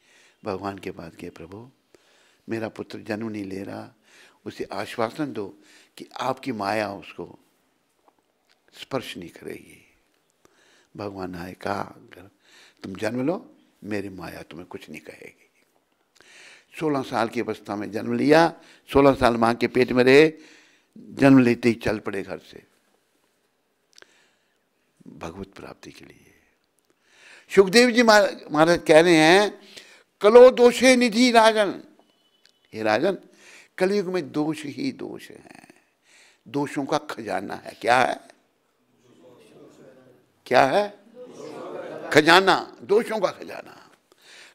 भगवान के पास गए, प्रभु मेरा पुत्र जन्म नहीं ले रहा, उसे आश्वासन दो कि आपकी माया उसको स्पर्श नहीं करेगी। भगवान आए, कहा तुम जन्म लो, मेरी माया तुम्हें कुछ नहीं कहेगी। 16 साल की अवस्था में जन्म लिया, 16 साल माँ के पेट में रहे, जन्म लेते ही चल पड़े घर से भगवत प्राप्ति के लिए। सुखदेव जी महाराज कह रहे हैं, कलो दोषे निधि राजन, हे राजन कलयुग में दोष ही दोष हैं, दोषों का खजाना है। क्या है, क्या है, खजाना, दोषों का खजाना।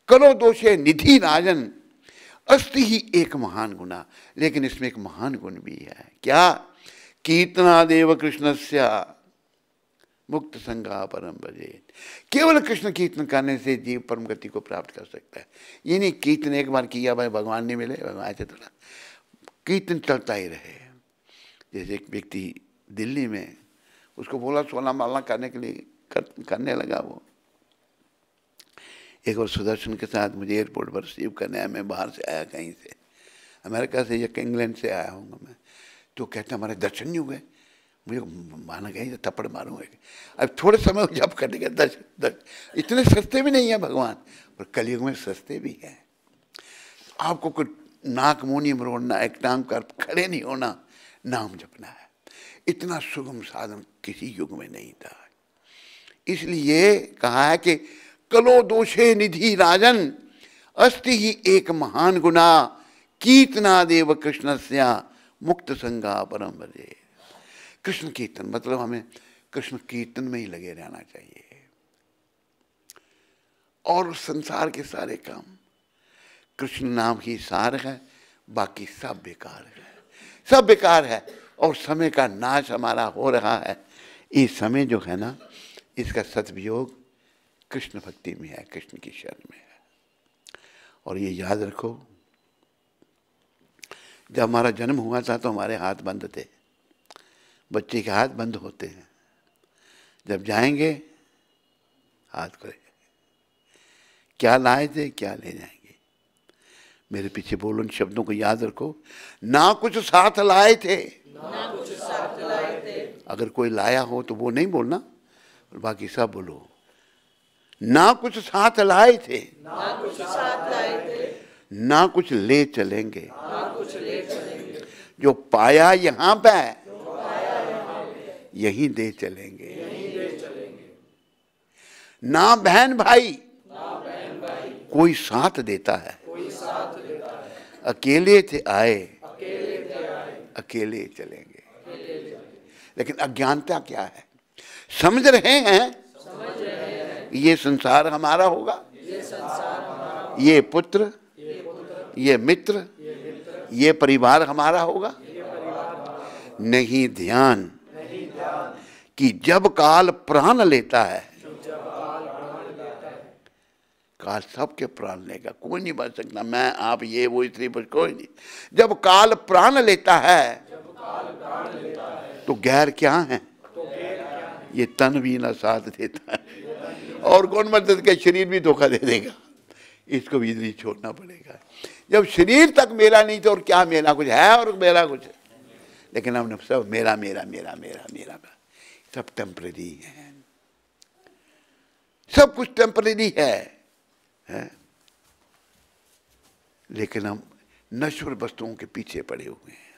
कलो दोषे निधि राजन, अस्ति ही एक महान गुना, लेकिन इसमें एक महान गुण भी है। क्या, कीर्तनादेव कृष्णस्य मुक्त संगा परम भजेत, केवल कृष्ण कीर्तन करने से जीव परम गति को प्राप्त कर सकता है। ये नहीं कीर्तन एक बार किया भाई भगवान नहीं मिले, भगवान से थोड़ा कीर्तन चलता ही रहे। जैसे एक व्यक्ति दिल्ली में, उसको बोला 16 माला करने के लिए, करने लगा वो। एक बार सुदर्शन के साथ मुझे एयरपोर्ट पर रिसीव करने आया, मैं बाहर से आया कहीं से, अमेरिका से या इंग्लैंड से आया हूँगा मैं, तो कहते हमारे दर्शन नहीं हुए, मुझे माना कहीं थप्पड़ मारूंगा। अब थोड़े समय जब करने के दर्शन, इतने सस्ते भी नहीं है भगवान, पर कलयुग में सस्ते भी हैं। आपको कोई नाक मुंह नहीं मरोड़ना, एक टांग कर खड़े नहीं होना, नाम जपना है। इतना सुगम साधन किसी युग में नहीं था। इसलिए कहा है कि कलो दोषे निधि राजन, अस्ति ही एक महान गुना, कीर्तनादेव कृष्णस्य मुक्त संगा परम भजे। कृष्ण कीर्तन मतलब हमें कृष्ण कीर्तन में ही लगे रहना चाहिए, और संसार के सारे काम कृष्ण नाम ही सार है, बाकी सब बेकार है, सब बेकार है। और समय का नाश हमारा हो रहा है। ये समय जो है ना, इसका सदुपयोग कृष्ण भक्ति में है, कृष्ण की शरण में है। और ये याद रखो, जब हमारा जन्म हुआ था तो हमारे हाथ बंद थे, बच्चे के हाथ बंद होते हैं, जब जाएंगे हाथ खुले। क्या लाए थे, क्या ले जाएंगे। मेरे पीछे बोलो, इन शब्दों को याद रखो, ना कुछ साथ लाए थे, ना कुछ साथ लाए थे। अगर कोई लाया हो तो वो नहीं बोलना, और बाकी सब बोलो। ना कुछ साथ लाए थे, ना कुछ साथ लाए थे, ना कुछ ले चलेंगे, ना कुछ ले चलेंगे। जो पाया यहाँ पे यही दे चलेंगे, यही दे चलेंगे। ना बहन भाई, कोई साथ देता है, कोई साथ देता है। अकेले थे आए, अकेले थे आए, अकेले चलेंगे, अकेले चलेंगे। लेकिन अज्ञानता क्या है, समझ रहे हैं, समझ रहे हैं ये संसार हमारा होगा, ये संसार हमारा, ये पुत्र, ये मित्र, ये परिवार हमारा होगा। नहीं ध्यान कि जब काल प्राण लेता है, काल सबके प्राण लेगा, कोई नहीं बच सकता, मैं आप ये वो स्त्री पुरुष कोई नहीं। जब काल प्राण लेता है तो गैर क्या है, ये तन भी ना साथ देता है, और कौन मदद के शरीर भी धोखा दे देगा। इसको भी इधर छोड़ना पड़ेगा। जब शरीर तक मेरा नहीं तो और क्या मेरा कुछ है और मेरा कुछ है। लेकिन हमने सब मेरा मेरा मेरा मेरा मेरा, सब टेम्परेरी है, सब कुछ टेम्परेरी है? लेकिन हम नश्वर वस्तुओं के पीछे पड़े हुए हैं।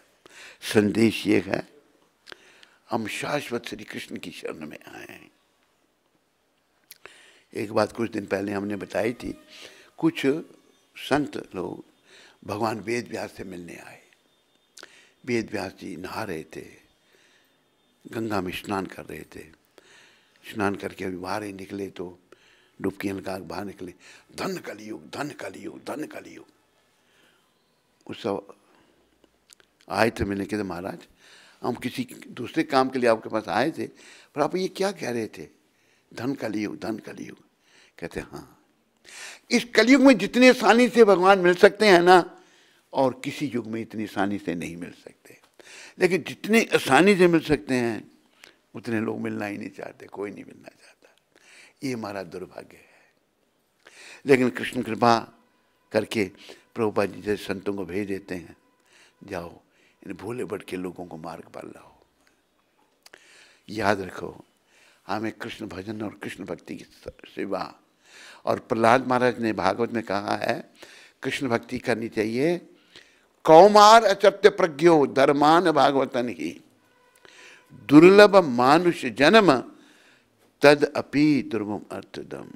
संदेश ये है, हम शाश्वत श्री कृष्ण की शरण में आए हैं। एक बात कुछ दिन पहले हमने बताई थी, कुछ संत लोग भगवान वेद व्यास से मिलने आए। वेद व्यास जी नहा रहे थे, गंगा में स्नान कर रहे थे। स्नान करके अभी बाहर ही निकले तो डुबकियां लगा के बाहर निकले, धन कलयुग धन कलयुग धन कलयुग। उस सब आए थे मिलने के, महाराज हम किसी दूसरे काम के लिए आपके पास आए थे, पर आप ये क्या कह रहे थे, धन कलयुग धन कलयुग? कहते हाँ, इस कलयुग में जितने आसानी से भगवान मिल सकते हैं ना, और किसी युग में इतनी आसानी से नहीं मिल सकते। लेकिन जितने आसानी से मिल सकते हैं उतने लोग मिलना ही नहीं चाहते, कोई नहीं मिलना चाहता। ये हमारा दुर्भाग्य है। लेकिन कृष्ण कृपा करके प्रभुपाद जी जैसे संतों को भेज देते हैं, जाओ इन भोले भटके लोगों को मार्ग पर लाओ। याद रखो, हमें कृष्ण भजन और कृष्ण भक्ति की सेवा, और प्रहलाद महाराज ने भागवत में कहा है कृष्ण भक्ति करनी चाहिए। कौमार अचत्य प्रज्ञो धर्मान भागवतन ही, दुर्लभ मानुष जन्म तद अपि दुर्गम अर्थदम।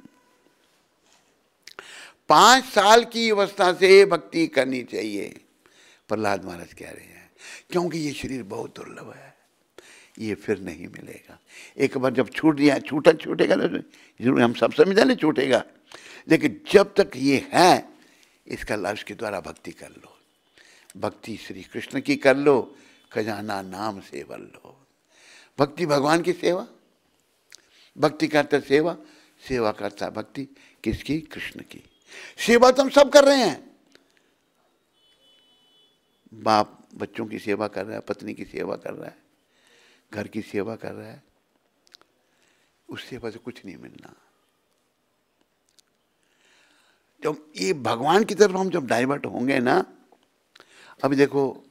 5 साल की अवस्था से भक्ति करनी चाहिए, प्रहलाद महाराज कह रहे हैं, क्योंकि ये शरीर बहुत दुर्लभ है, ये फिर नहीं मिलेगा। एक बार जब छूट दिया, छूटेगा ना, जरूर हम सब समझा नहीं छूटेगा, लेकिन जब तक ये है इसका लाभ के द्वारा भक्ति कर लो। भक्ति श्री कृष्ण की कर लो, खजाना नाम से भर लो। भक्ति भगवान की सेवा, भक्ति करता सेवा, सेवा करता भक्ति। किसकी? कृष्ण की। सेवा तो हम सब कर रहे हैं, बाप बच्चों की सेवा कर रहा है, पत्नी की सेवा कर रहा है, घर की सेवा कर रहा है, उस सेवा से कुछ नहीं मिलना। जब ये भगवान की तरफ हम जब डाइवर्ट होंगे ना, अभी देखो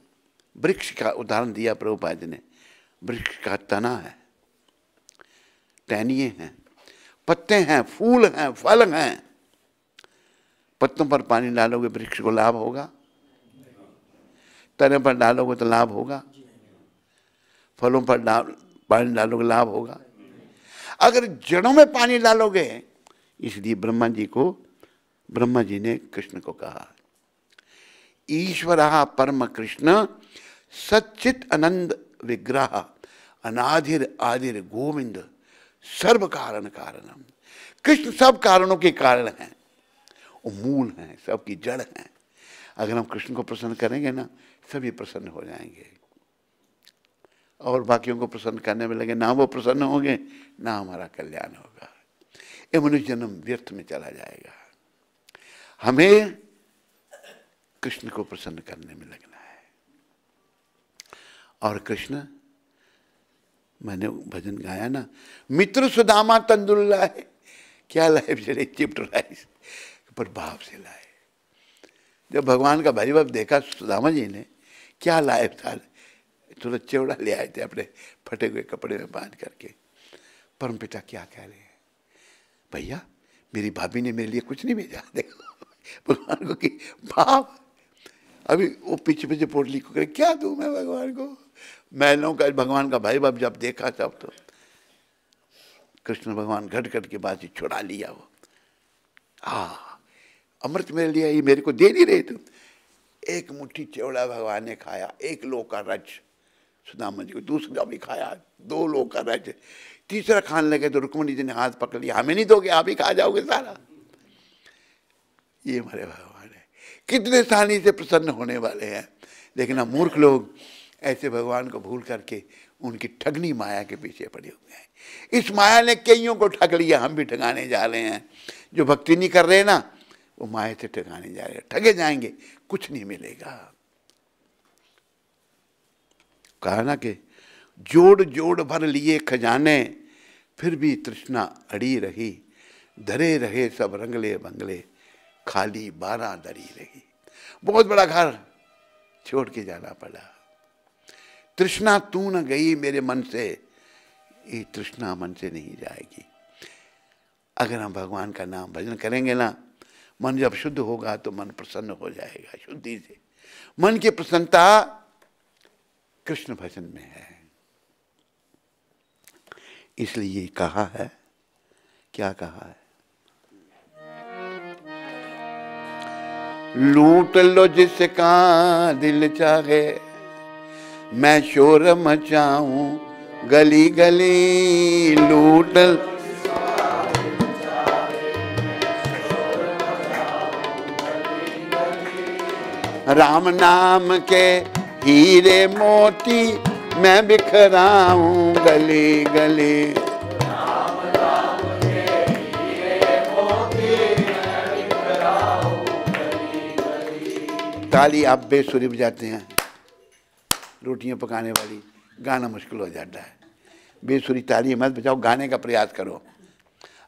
वृक्ष का उदाहरण दिया प्रभुपाद जी ने। वृक्ष का तना है, टहनिए हैं, पत्ते हैं, फूल हैं, फल हैं। पत्तों पर पानी डालोगे वृक्ष को लाभ होगा? तने पर डालोगे तो लाभ होगा? फलों पर पानी डालोगे लाभ होगा? अगर जड़ों में पानी डालोगे, इसलिए ब्रह्मा जी ने कृष्ण को कहा, ईश्वरः परम कृष्ण सच्चित आनंद विग्रह अनाधिर आदिर गोविंद सर्व कारण कारणम। कृष्ण सब कारणों के कारण हैं, वो मूल हैं, सबकी जड़ हैं। अगर हम कृष्ण को प्रसन्न करेंगे ना, सभी प्रसन्न हो जाएंगे, और बाकियों को प्रसन्न करने में लगे ना, वो प्रसन्न होंगे ना हमारा कल्याण होगा। ये मनुष्य जन्म व्यर्थ में चला जाएगा। हमें कृष्ण को प्रसन्न करने में लगना है। और कृष्ण, मैंने भजन गाया ना, मित्र सुदामा तंदुर लाए, क्या लाए बेचारे? चिप्ट राइस, पर भाव से लाए। जब भगवान का भाई बाप देखा सुदामा जी ने, क्या लाए था? थोड़ा चौड़ा ले आए थे अपने फटे हुए कपड़े में बांध करके। परमपिता क्या कह रहे हैं, भैया मेरी भाभी ने मेरे लिए कुछ नहीं भेजा। देखो भगवान को की भाव। अभी वो पीछे पीछे पोटली को करे, क्या दूं मैं भगवान को? मैलों का भगवान का भाई बाप जब देखा तब तो कृष्ण भगवान घट घट के बाद ही छुड़ा लिया। वो अमृत मेरे लिए, ये मेरे को दे नहीं रहे तुम। एक मुट्ठी चौड़ा भगवान ने खाया, 1 लोक का रज सुदामा जी को, दूसरा भी खाया, 2 लोक का रज, तीसरा खाने लगे तो रुक्मणी जी ने हाथ पकड़ लिया, हमें नहीं दोगे, आप ही खा जाओगे सारा। ये हमारे भगवान है, कितने आसानी से प्रसन्न होने वाले हैं। लेकिन हम मूर्ख लोग ऐसे भगवान को भूल करके उनकी ठगनी माया के पीछे पड़े हुए हैं। इस माया ने कईयों को ठग लिया, हम भी ठगाने जा रहे हैं। जो भक्ति नहीं कर रहे ना, वो माया से ठगाने जा रहे हैं, ठगे जाएंगे, कुछ नहीं मिलेगा। कहा ना कि जोड़ जोड़ भर लिए खजाने, फिर भी तृष्णा अड़ी रही, धरे रहे सब रंगले बंगले, खाली बारादरी रही। बहुत बड़ा घर छोड़ के जाना पड़ा। तृष्णा तू न गई मेरे मन से, ये तृष्णा मन से नहीं जाएगी। अगर हम भगवान का नाम भजन करेंगे ना, मन जब शुद्ध होगा तो मन प्रसन्न हो जाएगा। शुद्धि से मन की प्रसन्नता कृष्ण भजन में है। इसलिए कहा है, क्या कहा है? लूट लो जिसका दिल चाहे, मैं शोर मचाऊं गली गली। लूट राम नाम के हीरे मोती, मैं बिखराऊं गली गली। राम नाम के हीरे मोती, मैं बिखराऊं गली गली। ताली आप बेसुरी बजाते हैं, रोटियां पकाने वाली, गाना मुश्किल हो जाता है। बेसुरी ताली मत बजाओ, गाने का प्रयास करो।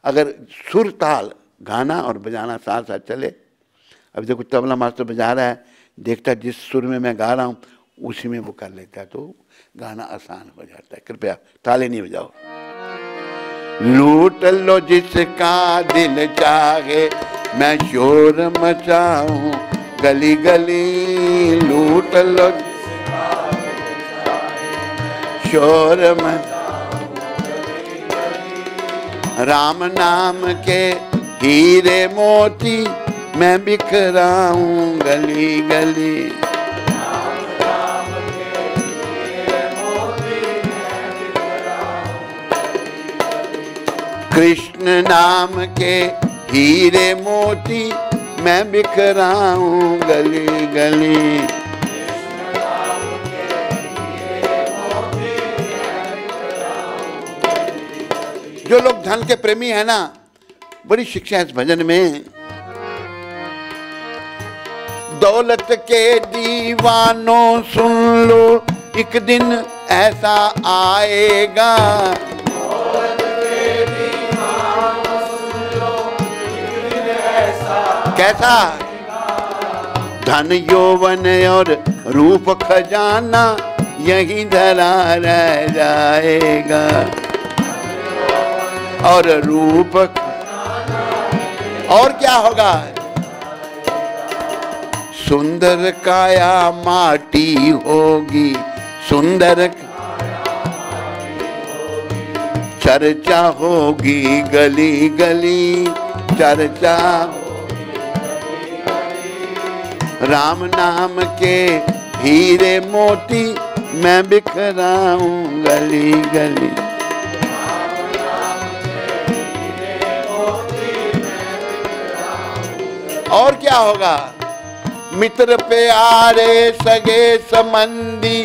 अगर सुर ताल गाना और बजाना साथ साथ चले। अब देखो तबला मास्टर बजा रहा है, देखता जिस सुर में मैं गा रहा हूँ उसी में वो कर लेता है, तो गाना आसान हो जाता है। कृपया ताली नहीं बजाओ। लूट लो जिसका दिल चाहे, मैं शोर मचाऊं गली गली। लूट लो शोर मचाऊं गली गली। राम नाम के हीरे मोती, मैं बिखराऊं गली गली। राम नाम के हीरे मोती, मैं बिखराऊं गली गली। कृष्ण नाम के हीरे मोती, मैं बिखराऊं गली गली। कृष्ण नाम के हीरे मोती, मैं बिखराऊं गली गली। जो लोग धन के प्रेमी है ना, बड़ी शिक्षा है इस भजन में। दौलत के दीवानों सुन लो, एक दिन ऐसा आएगा। दौलत के दीवानों सुन लो, एक दिन ऐसा कैसा? धन यौवन और रूप खजाना, यही धरा रह जाएगा। और रूप और क्या होगा? सुंदर काया माटी होगी, सुंदर चर्चा होगी गली गली। चर्चा राम नाम के हीरे मोती, मैं बिखराऊं गली गली। और क्या होगा? मित्र प्यारे सगे संबंधी,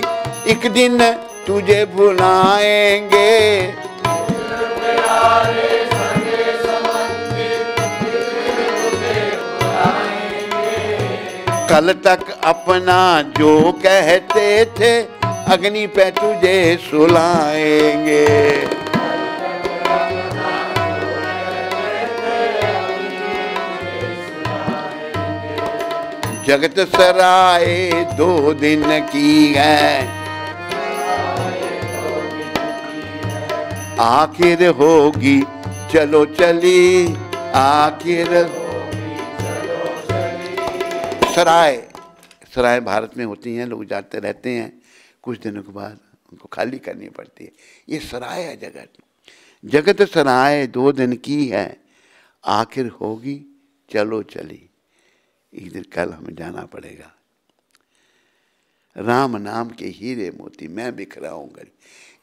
एक दिन तुझे भुलाएंगे। मित्र प्यारे सगे संबंधी, एक दिन तुझे भुलाएंगे। कल तक अपना जो कहते थे, अग्नि पे तुझे सुलाएंगे। जगत सराय 2 दिन की है, आखिर होगी चलो चली। आखिर सराय, सराय भारत में होती हैं, लोग जाते रहते हैं, कुछ दिनों के बाद उनको खाली करनी पड़ती है। ये सराय है जगत। जगत सराय 2 दिन की है, आखिर होगी चलो चली। एक दिन कल हमें जाना पड़ेगा। राम नाम के हीरे मोती, मैं बिखराऊंगा।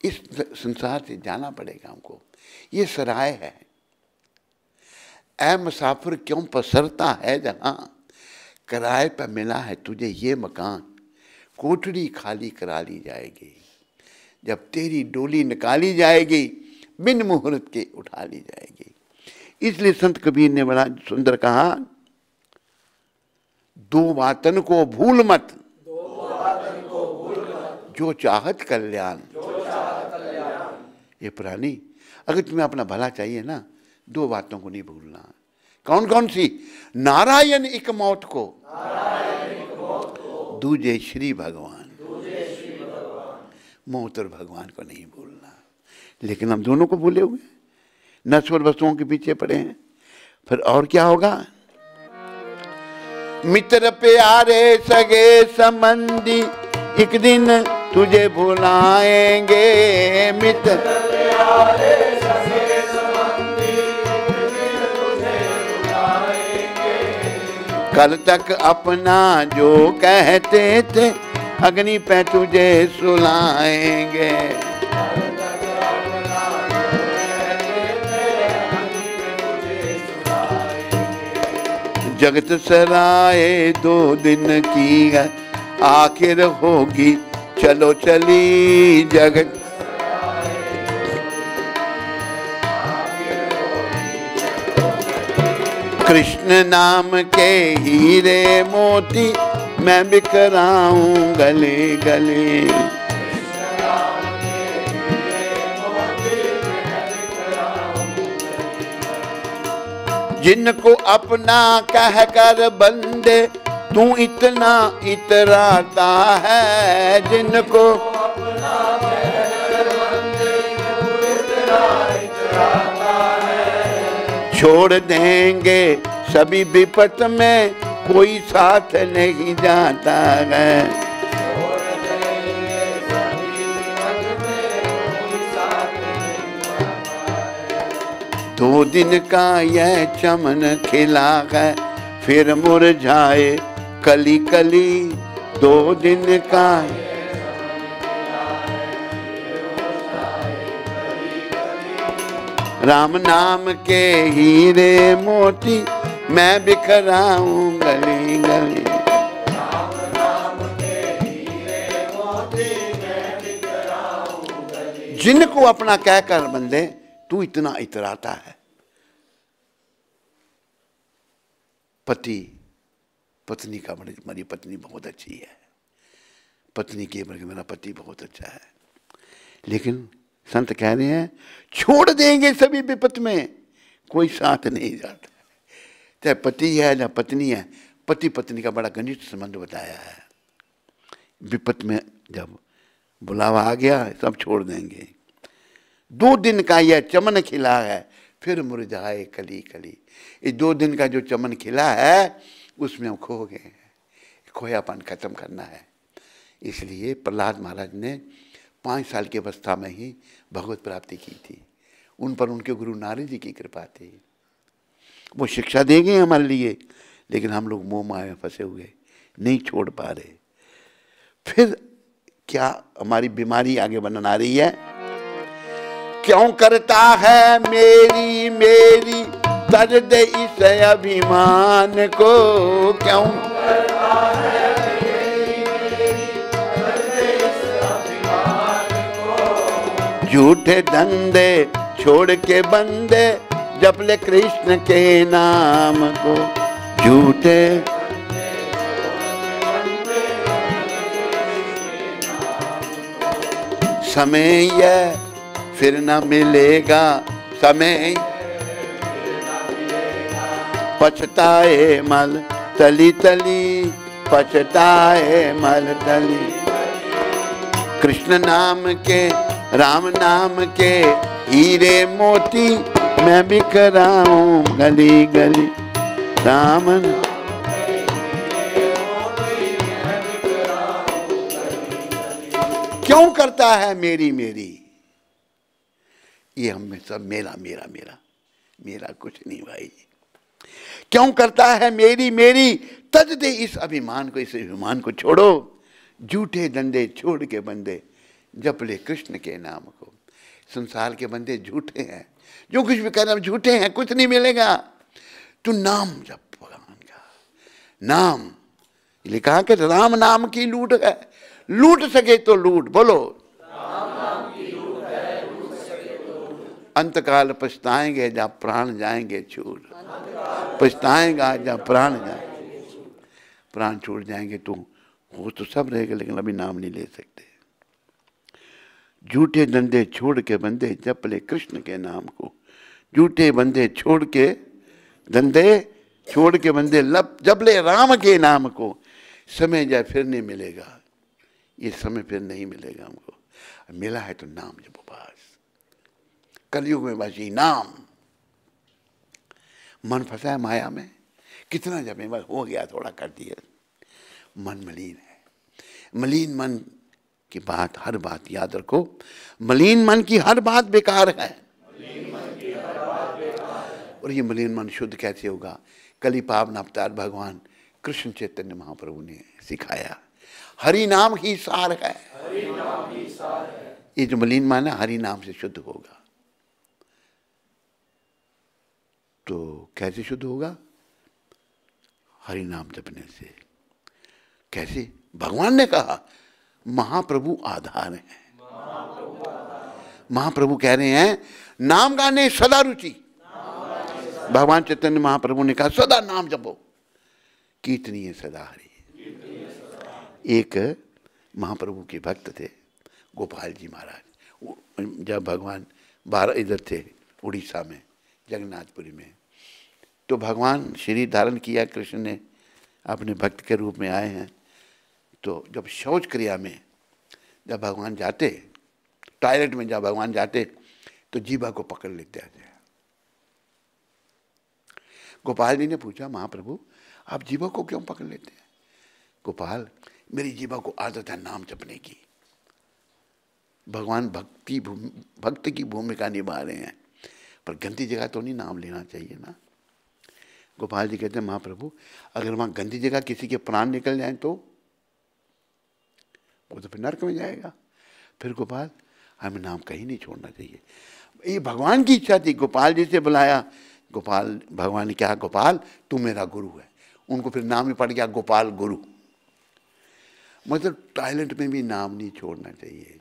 इस संसार से जाना पड़ेगा हमको। ये सराय है। ऐ मुसाफिर क्यों पसरता है जहां, किराए पर मिला है तुझे ये मकान। कोठरी खाली करा ली जाएगी, जब तेरी डोली निकाली जाएगी, बिन मुहूर्त के उठा ली जाएगी। इसलिए संत कबीर ने बड़ा सुंदर कहा, 2 बातन को भूल मत, जो चाहत कल्याण। ये पुरानी, अगर तुम्हें अपना भला चाहिए ना, 2 बातों को नहीं भूलना। कौन कौन सी? नारायण एक मौत को, दूजे श्री भगवान। मौत और भगवान को नहीं भूलना। लेकिन हम दोनों को भूले हुए, नश्वर वस्तुओं के पीछे पड़े हैं। फिर और क्या होगा? मित्र प्यारे सगे संबंधी एक दिन तुझे भुलाएंगे। मित्र प्यारे सगे संबंधी एक दिन तुझे भुलाएंगे। कल तक अपना जो कहते थे अग्नि पे तुझे सुलाएंगे। जगत सराय 2 दिन की है आखिर होगी, चलो चली जगत। कृष्ण नाम के हीरे मोती मैं बिखराऊं गले गले। जिनको अपना कह कर बंदे तू इतना इतराता है। जिनको अपना कह कर बंदे तू इतना इतराता है। छोड़ देंगे सभी विपत में कोई साथ नहीं जाता है। छोड़ देंगे सभी विपत में कोई साथ नहीं जाता है। 2 दिन का यह चमन खिला है फिर मुरझाए कली कली। 2 दिन का राम नाम के हीरे मोती मैं बिखराऊं गली गली। राम नाम के हीरे मोती मैं बिखराऊं गली। जिनको अपना कहकर बंदे तू इतना इतराता है। पति पत्नी का, मेरी पत्नी बहुत अच्छी है, पत्नी के बल्कि मेरा पति बहुत अच्छा है। लेकिन संत कह रहे हैं छोड़ देंगे सभी विपत में कोई साथ नहीं जाता। चाहे पति है या पत्नी है, पति पत्नी का बड़ा घनिष्ठ संबंध बताया है। विपत में जब बुलावा आ गया सब छोड़ देंगे। 2 दिन का यह चमन खिला है फिर मुरझाए कली कली। इस 2 दिन का जो चमन खिला है उसमें हम खो गए। खोयापन खत्म करना है। इसलिए प्रहलाद महाराज ने 5 साल की अवस्था में ही भगवत प्राप्ति की थी। उन पर उनके गुरु नारद जी की कृपा थी। वो शिक्षा देंगे हमारे लिए, लेकिन हम लोग मोह माया में फंसे हुए नहीं छोड़ पा रहे। फिर क्या हमारी बीमारी आगे बनना रही है? क्यों करता है मेरी मेरी दर्द इस अभिमान को। क्यों करता है मेरी मेरी दर्द इस अभिमान को। झूठे धंधे छोड़ के बंदे जप ले कृष्ण के नाम को। झूठे समय यह फिर न मिलेगा, समय पछताए मल तली तली, पछताए मल तली। कृष्ण नाम के राम नाम के हीरे मोती मैं बिखराऊं गली गली। राम क्यों करता है मेरी मेरी? ये हम सब मेरा मेरा मेरा मेरा कुछ नहीं भाई। क्यों करता है मेरी मेरी तज दे इस अभिमान को। इस अभिमान को छोड़ो। झूठे धंधे छोड़ के बंदे जप ले कृष्ण के नाम को। संसार के बंदे झूठे हैं, जो कुछ भी कर रहे हैं झूठे हैं, कुछ नहीं मिलेगा। तू नाम जप भगवान का नाम। लिखा कि राम नाम की लूट है, लूट सके तो लूट। बोलो राम नाम की लूट है, लूट सके तो लूट। अंतकाल पछताएंगे जब प्राण जाएंगे छूट। पछताएंगा जब प्राण जाएंगे, प्राण छूट जाएंगे तो वो तो सब रहेगा, लेकिन अभी नाम नहीं ले सकते। झूठे धंधे छोड़ के बंदे जप ले कृष्ण के नाम को। झूठे बंदे छोड़ के धंधे छोड़ के बंदे जब ले राम के नाम को, समय जाए फिर नहीं मिलेगा, ये समय फिर नहीं मिलेगा हमको। मिला है तो नाम जपो बस। कलयुग में बस ये नाम। मन फंसा है माया में, कितना जपे बस हो गया, थोड़ा कर दिया। मन मलिन है। मलिन मन की बात, हर बात याद रखो, मलिन मन की हर बात बेकार है। और ये मलिन मन शुद्ध कैसे होगा? कली पावन अवतार भगवान कृष्ण चैतन्य महाप्रभु ने सिखाया। हरि नाम ही सार है। ये जो मलिन मन है हरि नाम से शुद्ध होगा। तो कैसे शुद्ध होगा? हरि नाम जपने से। कैसे? भगवान ने कहा महाप्रभु आधार है। महाप्रभु कह रहे हैं नाम गाने सदा रुचि। भगवान चैतन्य महाप्रभु ने कहा सदा नाम जपो, कीर्तनी है सदा हरि। एक महाप्रभु के भक्त थे गोपाल जी महाराज। जब भगवान 12 इधर थे उड़ीसा में जगन्नाथपुरी में, तो भगवान शरीर धारण किया, कृष्ण ने अपने भक्त के रूप में आए हैं। तो जब शौच क्रिया में जब भगवान जाते, टॉयलेट में जब भगवान जाते, तो जीवा को पकड़ लेते थे। गोपाल जी ने पूछा महाप्रभु आप जीवा को क्यों पकड़ लेते हैं? गोपाल मेरी जीवा को आदत है नाम जपने की। भगवान भक्त की भूमिका निभा रहे हैं, पर गंदी जगह तो नहीं नाम लेना चाहिए ना। गोपाल जी कहते हैं महाप्रभु अगर वहां गंदी जगह किसी के प्राण निकल जाए तो वो तो फिर नरक में जाएगा। फिर गोपाल हमें नाम कहीं नहीं छोड़ना चाहिए। ये भगवान की इच्छा थी। गोपाल जी से बुलाया, गोपाल भगवान ने कहा गोपाल तू मेरा गुरु है। उनको फिर नाम ही पड़ गया गोपाल गुरु। मतलब टॉयलेट में भी नाम नहीं छोड़ना चाहिए।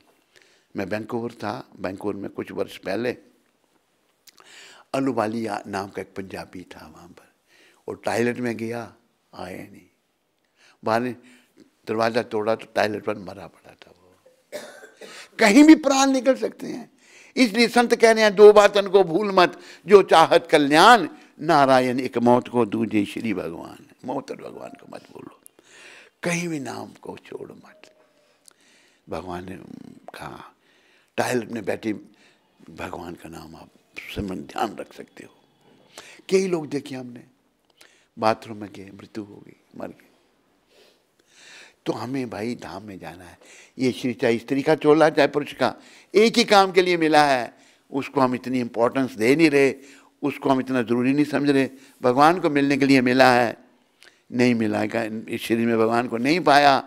मैं वैंकूवर था, वैंकूवर में कुछ वर्ष पहले अलूवालिया नाम का एक पंजाबी था वहाँ पर, और टॉयलेट में गया, आया नहीं। बाहर दरवाज़ा तोड़ा तो टॉयलेट पर मरा पड़ा था वो। कहीं भी प्राण निकल सकते हैं। इसलिए संत कह रहे हैं दो बातन को भूल मत, जो चाहत कल्याण, नारायण एक मौत को दूजे श्री भगवान। मौत और भगवान को मत बोलो, कहीं भी नाम को छोड़ मत। भगवान ने कहा टॉयलेट में बैठे भगवान का नाम आप सिमरन ध्यान रख सकते हो। कई लोग देखे हमने बाथरूम में गए, मृत्यु हो गई, मर गए। तो हमें भाई धाम में जाना है। ये श्री चाहे स्त्री का चोला चाहे पुरुष का, एक ही काम के लिए मिला है, उसको हम इतनी इंपॉर्टेंस दे नहीं रहे, उसको हम इतना ज़रूरी नहीं समझ रहे। भगवान को मिलने के लिए मिला है, नहीं मिलाएगा इस शरीर में भगवान को नहीं पाया,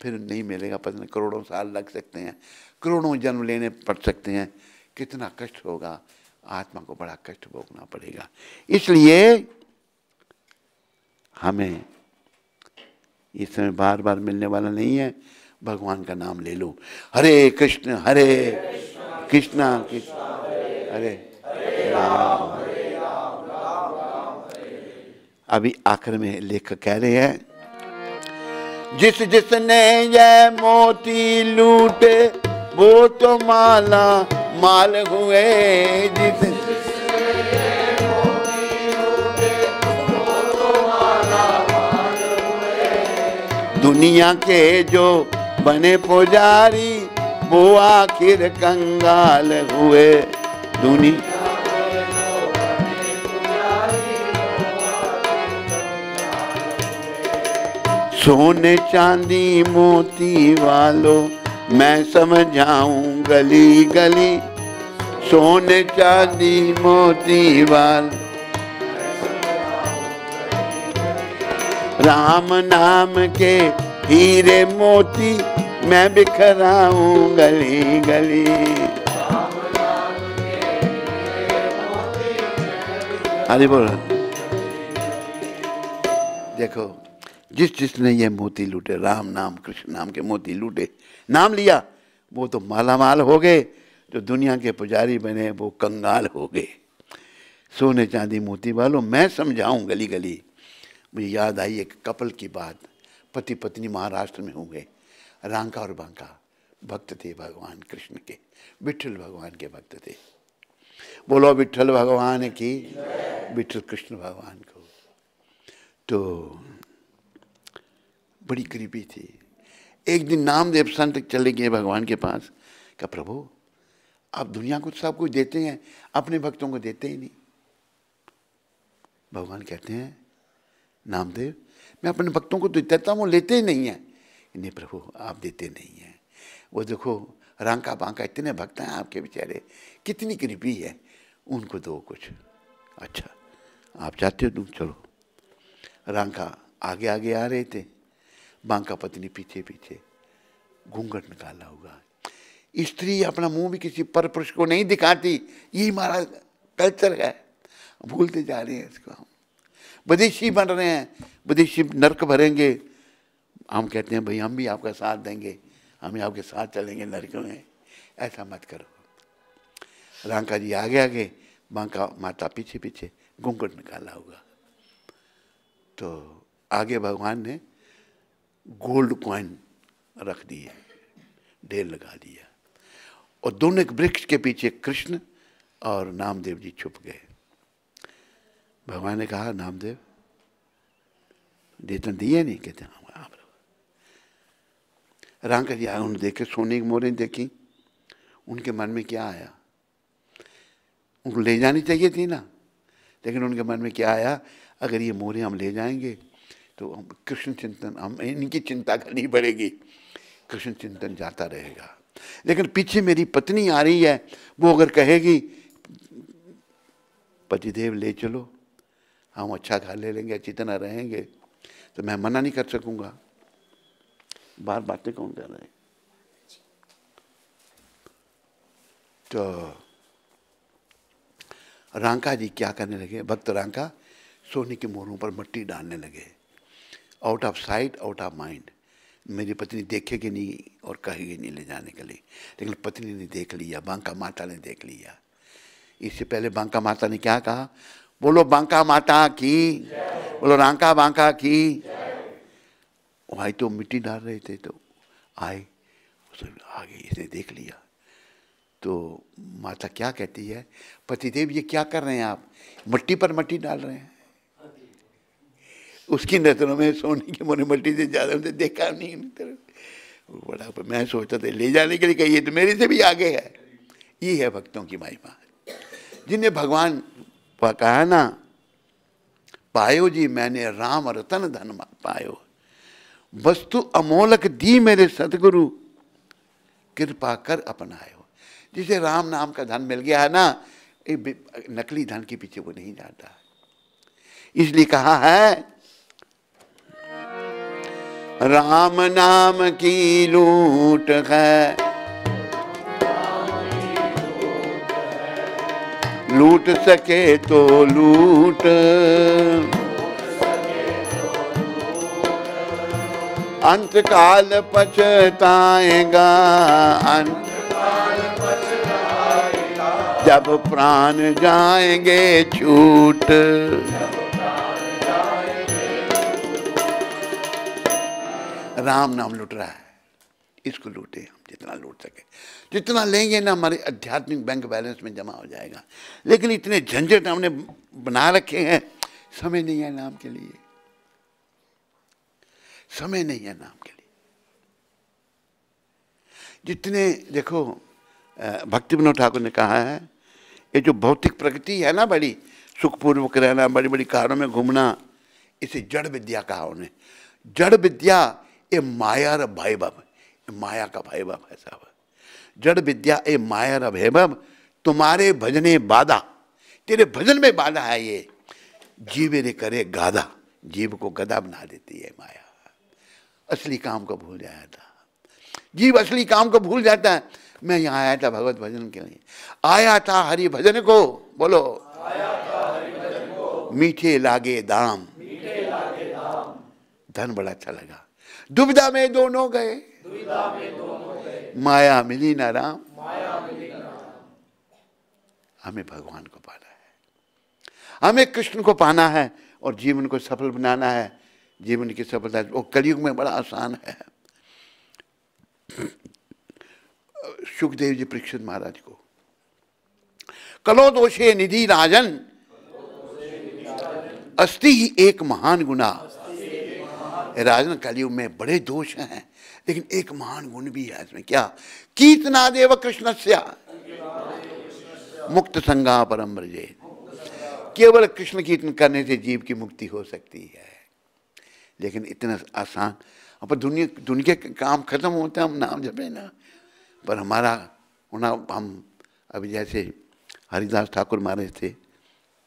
फिर नहीं मिलेगा। पता नहीं करोड़ों साल लग सकते हैं, करोड़ों जन्म लेने पड़ सकते हैं। कितना कष्ट होगा, आत्मा को बड़ा कष्ट भोगना पड़ेगा। इसलिए हमें इस समय बार बार मिलने वाला नहीं है। भगवान का नाम ले लो, हरे कृष्ण कृष्ण हरे राम। अभी आखिर में लेखक कह रहे हैं जिस जिसने ये मोती लूटे वो तो माला माल हुए। जिस दुनिया के जो बने पुजारी वो आखिर कंगाल हुए। दुनिया सोने चांदी मोती वालों मैं समझाऊं गली गली। सोने चांदी मोती वाल राम नाम के हीरे मोती मैं बिखराऊं गली गली। हरि बोल। देखो जिस जिसने ये मोती लूटे, राम नाम कृष्ण नाम के मोती लूटे, नाम लिया, वो तो माला माल हो गए। जो दुनिया के पुजारी बने वो कंगाल हो गए। सोने चांदी मोती वालों मैं समझाऊं गली गली। मुझे याद आई एक कपल की बात। पति पत्नी महाराष्ट्र में हुए, रांका और बांका भक्त थे भगवान कृष्ण के, विठल भगवान के भक्त थे। बोलो विठल भगवान की, विठल कृष्ण भगवान को। तो बड़ी गरीबी थी। एक दिन नामदेव संत चले गए भगवान के पास, कहा प्रभु आप दुनिया को सब कुछ देते हैं, अपने भक्तों को देते ही नहीं। भगवान कहते हैं नामदेव मैं अपने भक्तों को तो देता हूँ, लेते ही नहीं है। नहीं प्रभु आप देते नहीं हैं। वो देखो रांका बांका इतने भक्त हैं आपके बेचारे, कितनी गरीबी है, उनको दो कुछ। अच्छा आप चाहते हो तुम चलो। रांका आगे आगे आ रहे थे, बांका पत्नी पीछे पीछे, घूंघट निकाला होगा। स्त्री अपना मुंह भी किसी पर पुरुष को नहीं दिखाती, यही हमारा कल्चर है, भूलते जा रहे हैं इसको। हम विदेशी बन रहे हैं, विदेशी नरक भरेंगे। हम कहते हैं भाई हम भी आपका साथ देंगे, हम आपके साथ चलेंगे नरक में। ऐसा मत करो। रांका जी आगे आगे, बांका माता पीछे पीछे, घूंघट निकाला होगा। तो आगे भगवान ने गोल्ड कॉइन रख दिए, ढेर लगा दिया, और दोनों एक वृक्ष के पीछे कृष्ण और नामदेव जी छुप गए। भगवान ने कहा नामदेव देते दिए नहीं? कहते हाँ। रांका जी आए, उन्होंने देखे सोने की मोहरें देखी। उनके मन में क्या आया? उनको ले जानी चाहिए थी ना, लेकिन उनके मन में क्या आया, अगर ये मोहरें हम ले जाएंगे तो हम कृष्ण चिंतन, हम इनकी चिंता करनी पड़ेगी, कृष्ण चिंतन जाता रहेगा। लेकिन पीछे मेरी पत्नी आ रही है, वो अगर कहेगी पतिदेव ले चलो, हम अच्छा खा ले लेंगे, अच्छी तरह रहेंगे, तो मैं मना नहीं कर सकूंगा। बार बातें कौन कर रहे हैं? तो रांका जी क्या करने लगे, भक्त रांका सोने की मोहरों पर मिट्टी डालने लगे। Out of sight out of mind. मेरी पत्नी देखेगी नहीं और कहेगी नहीं ले जाने के लिए, लेकिन पत्नी ने देख लिया, बांका माता ने देख लिया। इससे पहले बांका माता ने क्या कहा? बोलो बांका माता की, बोलो रांका बांका की। भाई तो मिट्टी डाल रहे थे, तो आए आगे, इसने देख लिया। तो माता क्या कहती है, पतिदेव ये क्या कर रहे हैं आप, मिट्टी पर मिट्टी डाल रहे हैं। उसकी नजरों में सोने की मोहरें मिट्टी से ज्यादा, उन्हें देखा नहीं बड़ा। मैं सोचता था ले जाने के लिए कहिए, तो मेरे से भी आगे है। ये है भक्तों की महिमा, जिन्हें भगवान कहा ना, पायो जी मैंने राम रतन धन पायो, वस्तु अमोलक दी मेरे सतगुरु, कृपा कर अपनायो। जिसे राम नाम का धन मिल गया है ना, नकली धन के पीछे वो नहीं जाता। इसलिए कहा है राम नाम की लूट है, लूट सके तो लूट, अंत काल पछताएगा, जब प्राण जाएंगे छूट। राम नाम लूट रहा है, इसको लूटे हम जितना लूट सके। जितना लेंगे ना हमारे आध्यात्मिक बैंक बैलेंस में जमा हो जाएगा। लेकिन इतने झंझट हमने बना रखे हैं, समय नहीं है नाम के लिए, समय नहीं है नाम के लिए। जितने देखो भक्ति विनोद ठाकुर ने कहा है, ये जो भौतिक प्रगति है ना, बड़ी सुखपूर्वक रहना, बड़ी बड़ी कारों में घूमना, इसे जड़ विद्या कहा उन्हें। जड़ विद्या ये माया र वैभव, माया का वैभव है साहब। जड़ विद्या ए माया र वैभव, तुम्हारे भजने बाधा, तेरे भजन में बाधा है ये। जीवे रे करे गाधा, जीव को गधा बना देती है माया। असली काम को भूल जाया था जीव, असली काम को भूल जाता है। मैं यहाँ आया था भगवत भजन के लिए, आया था हरि भजन को, बोलो आया था हरि भजन को, मीठे लागे दाम, धन बड़ा अच्छा लगा। दुविधा में दोनों गए, माया मिली ना राम, हमें भगवान को पाना है, हमें कृष्ण को पाना है और जीवन को सफल बनाना है। जीवन की सफलता वो कलयुग में बड़ा आसान है। सुखदेव जी परीक्षित महाराज को कलो दोषे निधि राजन अस्ति ही एक महान गुना। राजन कलयुग में बड़े दोष हैं, लेकिन एक महान गुण भी है इसमें। क्या? कीर्तनादेव कृष्णस्य मुक्त संगा परम ब्रजे। केवल कृष्ण कीर्तन करने से जीव की मुक्ति हो सकती है, लेकिन इतना आसान। पर दुनिया के काम खत्म होते हैं, हम नाम जपे ना। पर हमारा हम अभी जैसे हरिदास ठाकुर महाराज थे,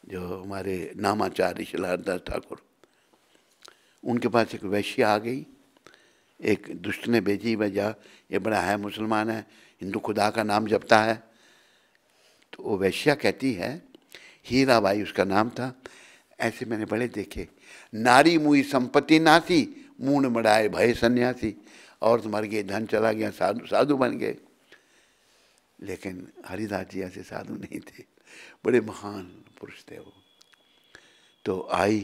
जो हमारे नामाचार्य श्री हरिदास ठाकुर, उनके पास एक वैश्य आ गई। एक दुष्ट ने भेजी, वजह ये बड़ा है, मुसलमान है, हिंदू खुदा का नाम जपता है। तो वो वैश्या कहती है, हीराबाई उसका नाम था, ऐसे मैंने बड़े देखे, नारी मुई संपत्ति नासी, मूण मड़ाए भय सन्यासी। और मर गए, धन चला गया, साधु बन गए। लेकिन हरिदास जी ऐसे साधु नहीं थे, बड़े महान पुरुष थे वो। तो आई,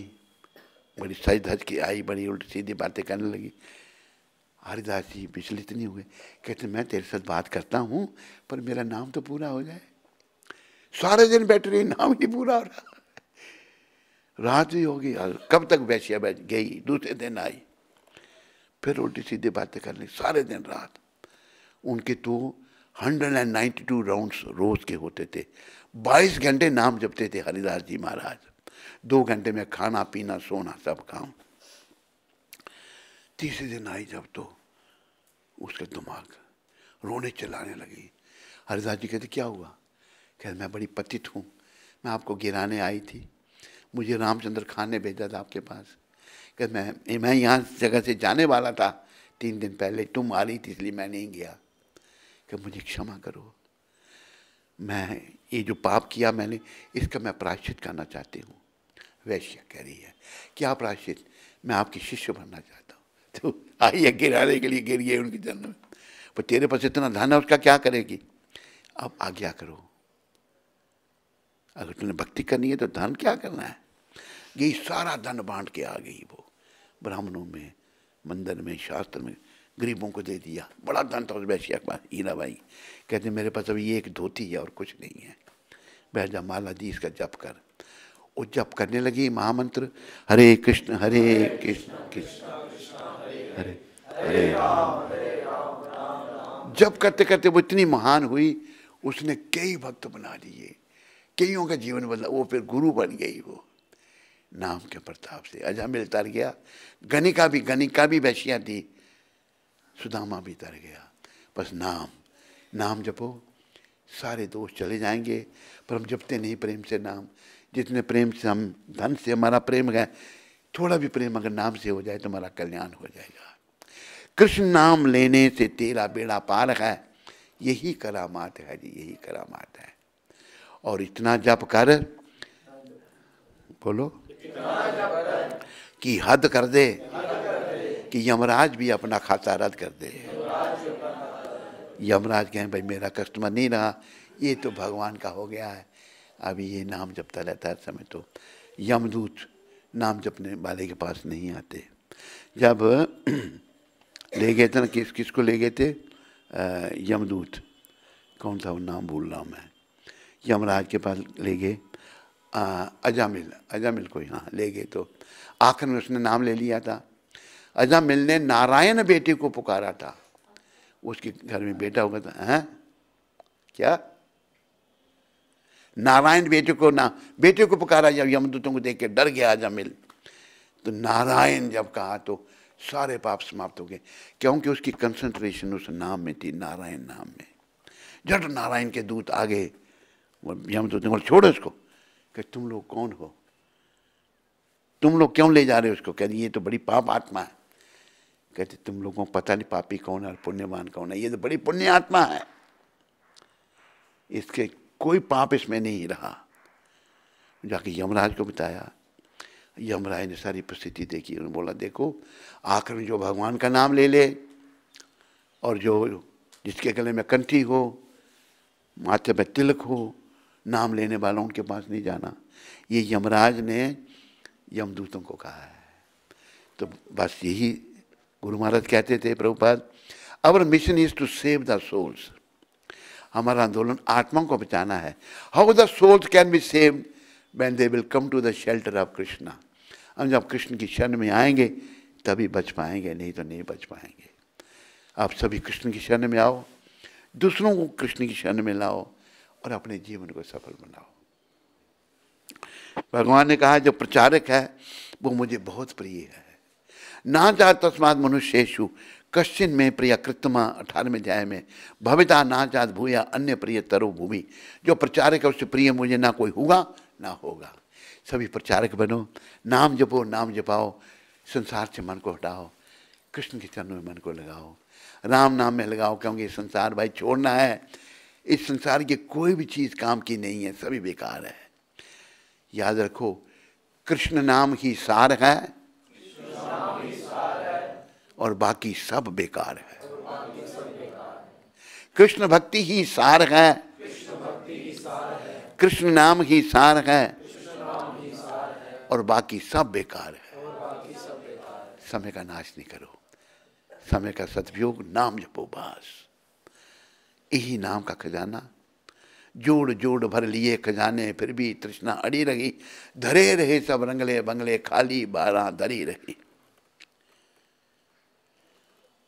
बड़ी सज धज की आई, बड़ी उल्टी सीधी बातें करने लगी। हरिदास जी विचलित नहीं हुए, कहते मैं तेरे साथ बात करता हूँ, पर मेरा नाम तो पूरा हो जाए। सारे दिन बैठ रही, नाम ही पूरा हो रहा। रात ही होगी, कब तक वैश्या बैठ गई। दूसरे दिन आई, फिर उल्टी सीधी बातें करनी सारे दिन रात। उनके तो 192 राउंड्स रोज के होते थे। 22 घंटे नाम जपते थे हरिदास जी महाराज। 2 घंटे में खाना पीना सोना सब काम। तीसरे दिन आई जब, तो उसका दिमाग रोने चलाने लगी। हरिदास जी कहते क्या हुआ? कहते मैं बड़ी पतित हूँ, मैं आपको गिराने आई थी, मुझे रामचंद्र खान ने भेजा था आपके पास। कहते मैं यहाँ जगह से जाने वाला था 3 दिन पहले, तुम आ रही थी इसलिए मैं नहीं गया। कि मुझे क्षमा करो, मैं ये जो पाप किया मैंने, इसका मैं प्रायश्चित करना चाहती हूँ। वैश्य कह रही है, क्या प्रायश्चित? मैं आपकी शिष्य बनना चाहता हूँ। तो आई है गिराने के लिए, गिर गई उनके जन्म में। पर तेरे पास इतना धन है, उसका क्या करेगी? अब आज्ञा करो, अगर तुमने भक्ति करनी है तो धन क्या करना है। ये सारा धन बांट के आ गई वो, ब्राह्मणों में, मंदिर में, शास्त्र में, गरीबों को दे दिया। बड़ा धन था उस वैश्या के पास। हीराबाई कहते मेरे पास अभी ये एक धोती है और कुछ नहीं है, बैठ जा, माला दी, इसका जप कर। वो जप करने लगी महामंत्र, हरे कृष्ण कृष्ण हरे हरे राम। जप करते करते वो इतनी महान हुई, उसने कई भक्त बना दिए, कईयों का जीवन बदला। वो फिर गुरु बन गई वो, नाम के प्रताप से। अजामिल तर गया, गणिका भी वैश्या थी, सुदामा भी तर गया। बस नाम जपो, सारे दोष चले जाएंगे। पर हम जपते नहीं प्रेम से नाम। जितने प्रेम से हम, धन से हमारा प्रेम है, थोड़ा भी प्रेम अगर नाम से हो जाए तो हमारा कल्याण हो जाएगा। कृष्ण नाम लेने से तेरा बेड़ा पार है, यही करामात है जी, यही करामात है। और इतना जप कर, बोलो, कि हद कर दे, कि यमराज भी अपना खाता रद्द कर दे। यमराज कहें भाई मेरा कस्टमर नहीं रहा, ये तो भगवान का हो गया है, अभी ये नाम जपता रहता है समय। तो यमदूत नाम जपने वाले के पास नहीं आते। जब ले गए थे ना, किसको ले गए थे? यमदूत, कौन था वो, नाम भूल रहा हूँ मैं। यमराज के पास ले गए, अजामिल को, हाँ ले गए। तो आखिर में उसने नाम ले लिया था। अजामिल ने नारायण बेटे को पुकारा था, उसके घर में बेटा होगा था। हैं क्या? नारायण बेटे को पुकारा। जब यमदूतों को देख के डर गया अजामिल, तो नारायण जब कहा तो सारे पाप समाप्त हो गए, क्योंकि उसकी कंसंट्रेशन उस नाम में थी, नारायण नाम में। जब नारायण के दूत आ गए, यमदूत ने बोला छोड़ो उसको। कि तुम लोग कौन हो, तुम लोग क्यों ले जा रहे हो उसको? कहते ये तो बड़ी पाप आत्मा है। कहते तुम लोगों को पता नहीं पापी कौन है और पुण्यवान कौन है, ये तो बड़ी पुण्य आत्मा है, इसके कोई पाप इसमें नहीं रहा। जाके यमराज को बताया, यमराज ने सारी परिस्थिति देखी। उन्होंने बोला देखो, आखिर में जो भगवान का नाम ले ले और जो जिसके गले में कंठी हो, माथे पे तिलक हो, नाम लेने वालों उनके पास नहीं जाना। ये यमराज ने यमदूतों को कहा है। तो बस यही गुरु महाराज कहते थे, Prabhupada, our mission is to save the souls. हमारा आंदोलन आत्माओं को बचाना है। How the souls can be saved when they will come to the shelter of Krishna. हम जब कृष्ण की शरण में आएंगे तभी बच पाएंगे, नहीं तो नहीं बच पाएंगे। आप सभी कृष्ण की शरण में आओ, दूसरों को कृष्ण की शरण में लाओ और अपने जीवन को सफल बनाओ। भगवान ने कहा जो प्रचारक है वो मुझे बहुत प्रिय है। ना चाह तस्मात् मनुष्येषु कश्चिन में प्रिय कृत्तमा 18वें अध्याय में भविता ना चाहत भूया अन्य प्रिय तरो भूमि। जो प्रचारक है उससे प्रिय मुझे ना कोई होगा ना होगा। सभी प्रचारक बनो, नाम जपो, नाम जपाओ, संसार से मन को हटाओ, कृष्ण के चरणों में मन को लगाओ, राम नाम में लगाओ, क्योंकि संसार भाई छोड़ना है। इस संसार की कोई भी चीज़ काम की नहीं है, सभी बेकार है। याद रखो कृष्ण नाम ही सार है और बाकी सब बेकार है। कृष्ण भक्ति ही सार है, कृष्ण नाम ही सार है और बाकी सब बेकार है। समय का नाश नहीं करो, समय का सदुपयोग, नाम जपो बस। यही नाम का खजाना। जोड़ जोड़ भर लिए खजाने फिर भी तृष्णा अड़ी रही, धरे रहे सब रंगले बंगले खाली बारह धरी रही।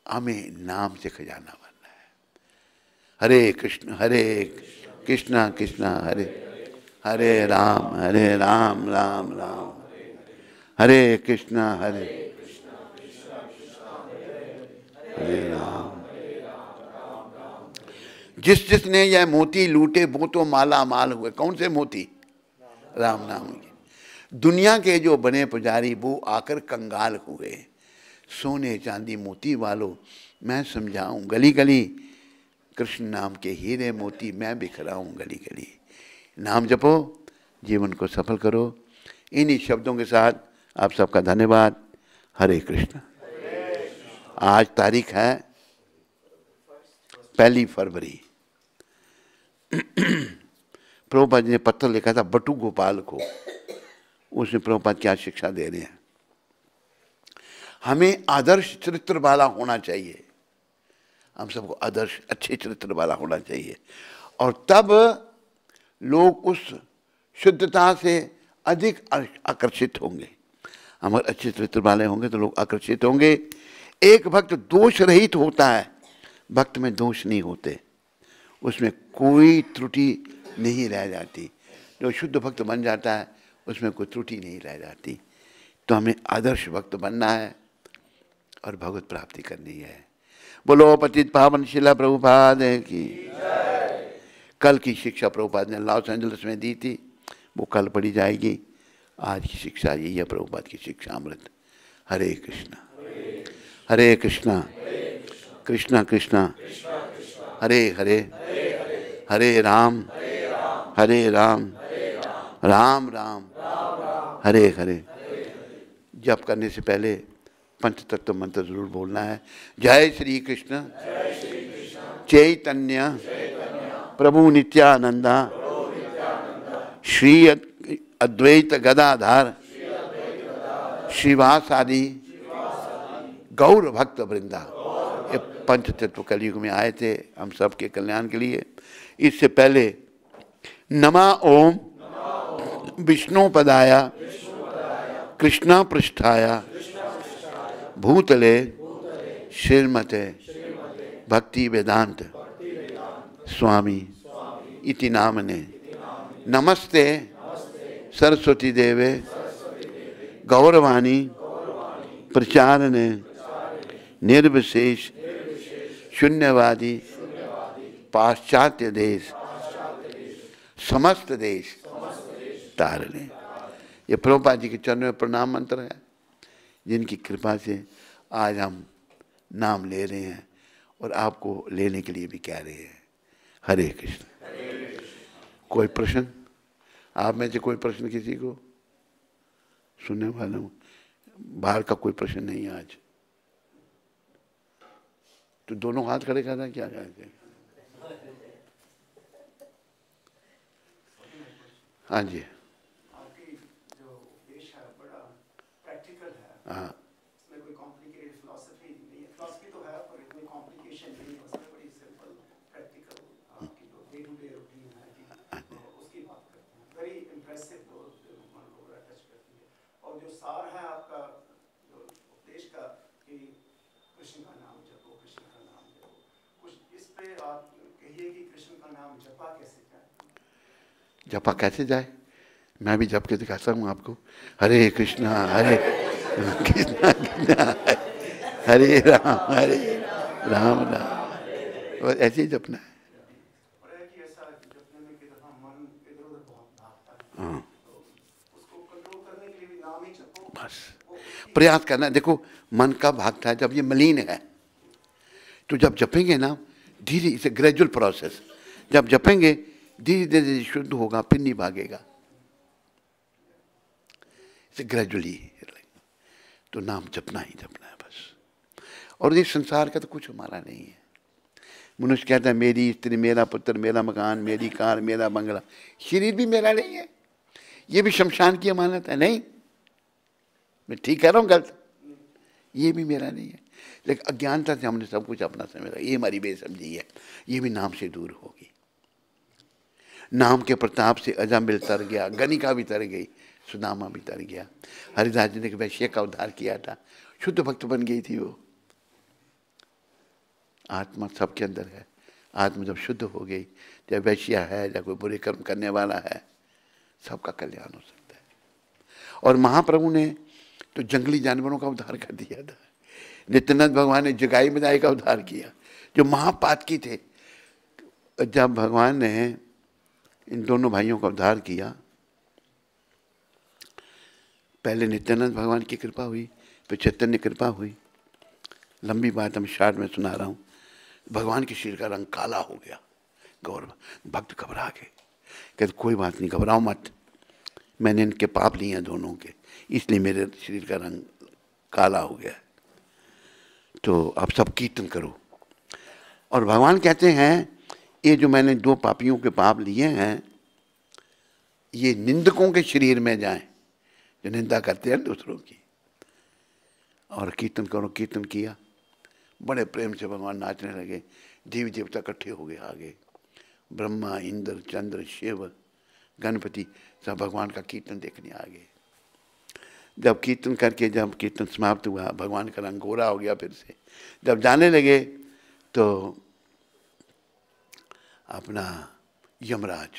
हमें नाम से खजाना बनना है। हरे कृष्ण कृष्ण हरे हरे राम राम राम हरे कृष्ण हरे राम। जिसने यह मोती लूटे वो तो माला माल हुए। कौन से मोती? राम नाम के। दुनिया के जो बने पुजारी वो आकर कंगाल हुए। सोने चांदी मोती वालों मैं समझाऊं गली गली, कृष्ण नाम के हीरे मोती मैं बिखराऊं गली गली। नाम जपो, जीवन को सफल करो। इन्हीं शब्दों के साथ आप सबका धन्यवाद। हरे कृष्ण। आज तारीख है 1 फरवरी। प्रभुपाद ने पत्र लिखा था बटू गोपाल को। उसमें प्रभुपाद क्या शिक्षा दे रहे हैं? हमें आदर्श चरित्र वाला होना चाहिए। हम सबको आदर्श अच्छे चरित्र वाला होना चाहिए और तब लोग उस शुद्धता से अधिक आकर्षित होंगे। हम अच्छे चरित्र वाले होंगे तो लोग आकर्षित होंगे। एक भक्त दोष रहित होता है, भक्त में दोष नहीं होते, उसमें कोई त्रुटि नहीं रह जाती। जो शुद्ध भक्त बन जाता है उसमें कोई त्रुटि नहीं रह जाती। तो हमें आदर्श भक्त बनना है और भगवत प्राप्ति करनी है। बोलो पतित पावन शिला प्रभुपाद की। कल की शिक्षा प्रभुपाद ने लॉस एंजलिस में दी थी, वो कल पढ़ी जाएगी। आज की शिक्षा यही है प्रभुपाद की शिक्षा अमृत। हरे कृष्णा कृष्णा कृष्णा हरे हरे हरे राम राम राम हरे हरे। जप करने से पहले पंच तत्व मंत्र जरूर बोलना है। जय श्री कृष्ण चैतन्य प्रभु नित्यानंदा श्री अद्वैत गदाधर श्रीवासादि गौर भक्त वृंदा। ये पंच तत्व कलयुग में आए थे हम सबके कल्याण के लिए। इससे पहले नमा ओम विष्णुपदाय कृष्णा पृष्ठाया भूतले श्रीमते भक्ति वेदांत स्वामी इति नामने नमस्ते सरस्वती देवे गौरवाणी प्रचारणे निर्विशेष शून्यवादी पाश्चात्य देश समस्त देश तारने। ये प्रभुपाद जी के चरणों में प्रणाम मंत्र है, जिनकी कृपा से आज हम नाम ले रहे हैं और आपको लेने के लिए भी कह रहे हैं। हरे कृष्ण। कोई प्रश्न? आप में से कोई प्रश्न किसी को? सुनने वाला हूँ, बाहर का कोई प्रश्न नहीं है आज। तो दोनों हाथ खड़े करना क्या चाहते हैं? हाँ जी। आपकी जो देश है बड़ा प्रैक्टिकल है। हाँ। इसमें कोई कॉम्प्लिकेटेड फिलॉसफी नहीं है। फिलॉसफी तो है पर इतनी कॉम्प्लिकेशन नहीं है। उसमें बड़ी सिंपल प्रैक्टिकल आपकी जो कृष्ण का नाम जपो, कृष्ण का नाम जपो। कुछ इस पे आप कहिए कि कृष्ण का नाम जपा कैसे जाए? जपा कैसे जाए? मैं भी जप के दिखाता हूँ आपको। हरे कृष्णा कृष्णा कृष्णा हरे राम राम, और ऐसे ही जपना है। और है कि ऐसा जपने में कि दफा मन इधर उधर बहुत भागता है, हाँ, तो उसको कंट्रोल करने के लिए भी नाम ही जपो। बस वो उसकी प्रयास करना है। देखो मन कब भागता है? जब ये मलिन है। तो जब जपेंगे ना, धीरे, इसे ग्रेजुअल प्रोसेस, जब जपेंगे धीरे धीरे शुद्ध होगा, फिर नहीं भागेगा। इसे ग्रेजुअली, तो नाम जपना ही जपना है बस। और ये संसार का तो कुछ हमारा नहीं है। मनुष्य कहता है मेरी स्त्री, मेरा पुत्र, मेरा मकान, मेरी कार, मेरा बंगला। शरीर भी मेरा नहीं है, ये भी शमशान की अमानत है। नहीं, मैं ठीक कह रहा हूँ गलत? ये भी मेरा नहीं है। लेकिन अज्ञानता से हमने सब कुछ अपना समझा, ये हमारी बेसमझी है। ये भी नाम से दूर होगी। नाम के प्रताप से अजामिल तर गया, गणिका भी तर गई, सुदामा भी तर गया। हरिदास जी ने वैश्य का उद्धार किया था, शुद्ध भक्त बन गई थी वो। आत्मा सबके अंदर है। आत्मा जब शुद्ध हो गई, चाहे वैश्य है, चाहे कोई बुरे कर्म करने वाला है, सबका कल्याण हो सकता है। और महाप्रभु ने तो जंगली जानवरों का उद्धार कर दिया था। नित्यानंद भगवान ने जगाई बजाई का उद्धार किया, जो महापातकी थे। जब भगवान ने इन दोनों भाइयों का उद्धार किया, पहले नित्यानंद भगवान की कृपा हुई, फिर चैतन्य कृपा हुई। लंबी बात हम शार्ट में सुना रहा हूँ। भगवान के शरीर का रंग काला हो गया, गौर भक्त घबरा गए, कहते कोई बात नहीं, घबराओ मत, मैंने इनके पाप लिए हैं दोनों के, इसलिए मेरे शरीर का रंग काला हो गया। तो आप सब कीर्तन करो। और भगवान कहते हैं ये जो मैंने दो पापियों के पाप लिए हैं, ये निंदकों के शरीर में जाएं, जो निंदा करते हैं दूसरों की। और कीर्तन करो। कीर्तन किया, बड़े प्रेम से भगवान नाचने लगे। देवी देवता इकट्ठे हो गए आगे, ब्रह्मा, इंद्र, चंद्र, शिव, गणपति सब भगवान का कीर्तन देखने आ गए। जब कीर्तन करके जब कीर्तन समाप्त हुआ, भगवान का रंग गोरा हो गया फिर से। जब जाने लगे तो अपना यमराज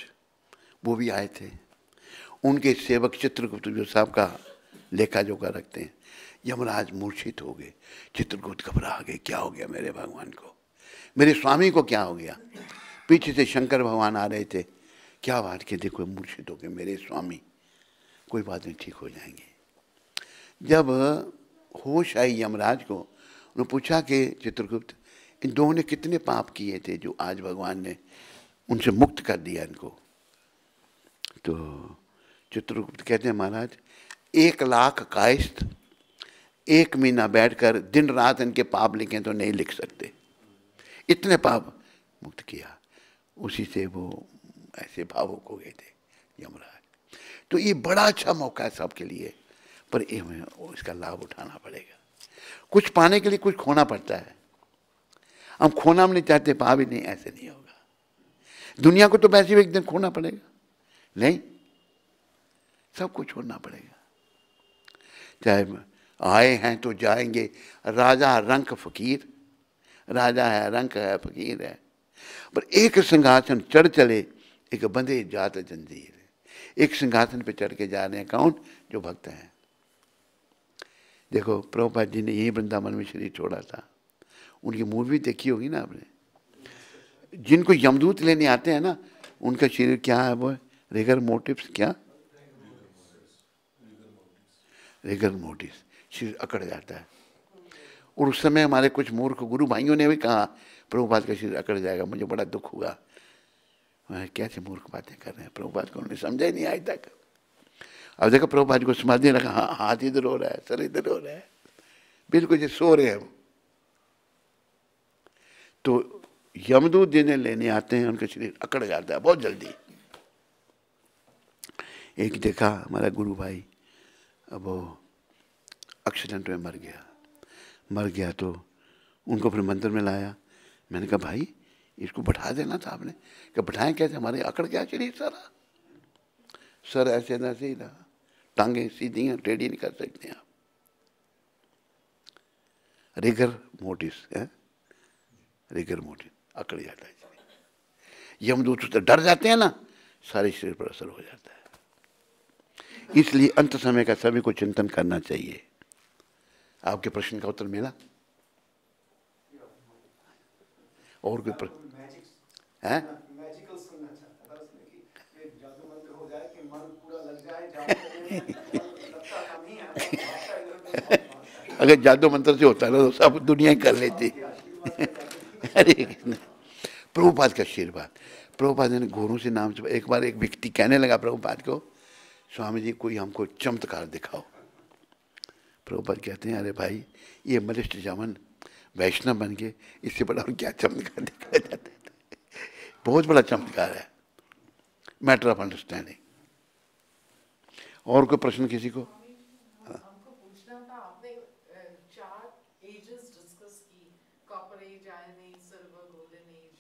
वो भी आए थे, उनके सेवक चित्रगुप्त जो साहब का लेखा जोखा रखते हैं, यमराज मूर्छित हो गए। चित्रगुप्त घबरा गए, क्या हो गया मेरे भगवान को, मेरे स्वामी को क्या हो गया। पीछे से शंकर भगवान आ रहे थे, क्या बात के देखो मूर्छित हो गए मेरे स्वामी, कोई बात नहीं ठीक हो जाएंगे। जब होश आई यमराज को, उन्होंने पूछा कि चित्रगुप्त इन दोनों ने कितने पाप किए थे जो आज भगवान ने उनसे मुक्त कर दिया इनको। तो चित्रगुप्त कहते हैं महाराज 1,00,000 कायस्थ 1 महीना बैठकर दिन रात इनके पाप लिखें तो नहीं लिख सकते, इतने पाप मुक्त किया। उसी से वो ऐसे भावुक हो गए थे यमराज। तो ये बड़ा अच्छा मौका है सबके लिए, पर इसका लाभ उठाना पड़ेगा। कुछ पाने के लिए कुछ खोना पड़ता है। हम खोना हम नहीं चाहते, पा भी नहीं, ऐसे नहीं होगा। दुनिया को तो वैसे भी एक दिन खोना पड़ेगा, नहीं सब कुछ छोड़ना पड़ेगा। चाहे आए हैं तो जाएंगे, राजा रंक फकीर, राजा है रंक है फकीर है, पर एक सिंहासन चढ़ चले एक बंधे जात जंजीर। एक सिंहासन पे चढ़ के जा रहे हैं, कौन? जो भक्त हैं। देखो प्रभुपाद जी ने यही वृंदावन में शरीर छोड़ा था, उनकी मूवी देखी होगी ना आपने। जिनको यमदूत लेने आते हैं ना, उनका शरीर क्या है, वो रिगर मोटिव्स, क्या रिगर मोटिव्स, शरीर अकड़ जाता है। और उस समय हमारे कुछ मूर्ख गुरु भाइयों ने भी कहा प्रभुपाद का शरीर अकड़ जाएगा, मुझे बड़ा दुख हुआ। कैसे मूर्ख बातें कर रहे हैं, प्रभुपाद को उन्होंने समझा ही नहीं आज तक। अब देखो प्रभुपाद को समाधि रखा, हाथ इधर हो रहा है, सर इधर हो रहा है, बिल्कुल जो सो रहे हैं। तो यमदूत जिन्हें लेने आते हैं उनका शरीर अकड़ जाता है बहुत जल्दी। एक देखा हमारा गुरु भाई, अब वो एक्सीडेंट में मर गया तो उनको फिर मंदिर में लाया। मैंने कहा भाई इसको बैठा देना था आपने। क्या बैठाएं कैसे, हमारे अकड़ गया शरीर सारा, सर ऐसे न ऐसे ही रहा, टांगे सीधी हैं, टेढ़ी नहीं कर सकते आप। रिगर मोटिस है, रिगर मोटिस अकड़ जाता है। यमदूत तो डर जाते हैं ना, सारे शरीर पर असर हो जाता है। इसलिए अंत समय का सभी को चिंतन करना चाहिए। आपके प्रश्न का उत्तर मिला? और कोई प्रश्न है? मैजिकल सुनना चाहता था उसमें कि ये जादू मंत्र हो जाए कि मन पूरा लग जाए जादू करने में, लगता कम ही है, भागता इधर उधर बहुत भागता है। अगर जादू मंत्र से होता ना तो सब दुनिया ही कर लेती। अरे प्रभुपाद का आशीर्वाद, प्रभुपाद ने घोरों से नाम से, एक बार एक व्यक्ति कहने लगा प्रभुपाद को, स्वामी जी कोई हमको चमत्कार दिखाओ। प्रभुपाद कहते हैं, अरे भाई ये मलिष्ठ जमन वैष्णव बन के इससे बड़ा और क्या चमत्कार दिखाया जाता है? बहुत बड़ा चमत्कार है, मैटर ऑफ अंडरस्टैंडिंग। और कोई प्रश्न किसी को? हमको पूछना था, आपने 4 एजेस डिस्कस की, copper age, iron age, silver, golden age.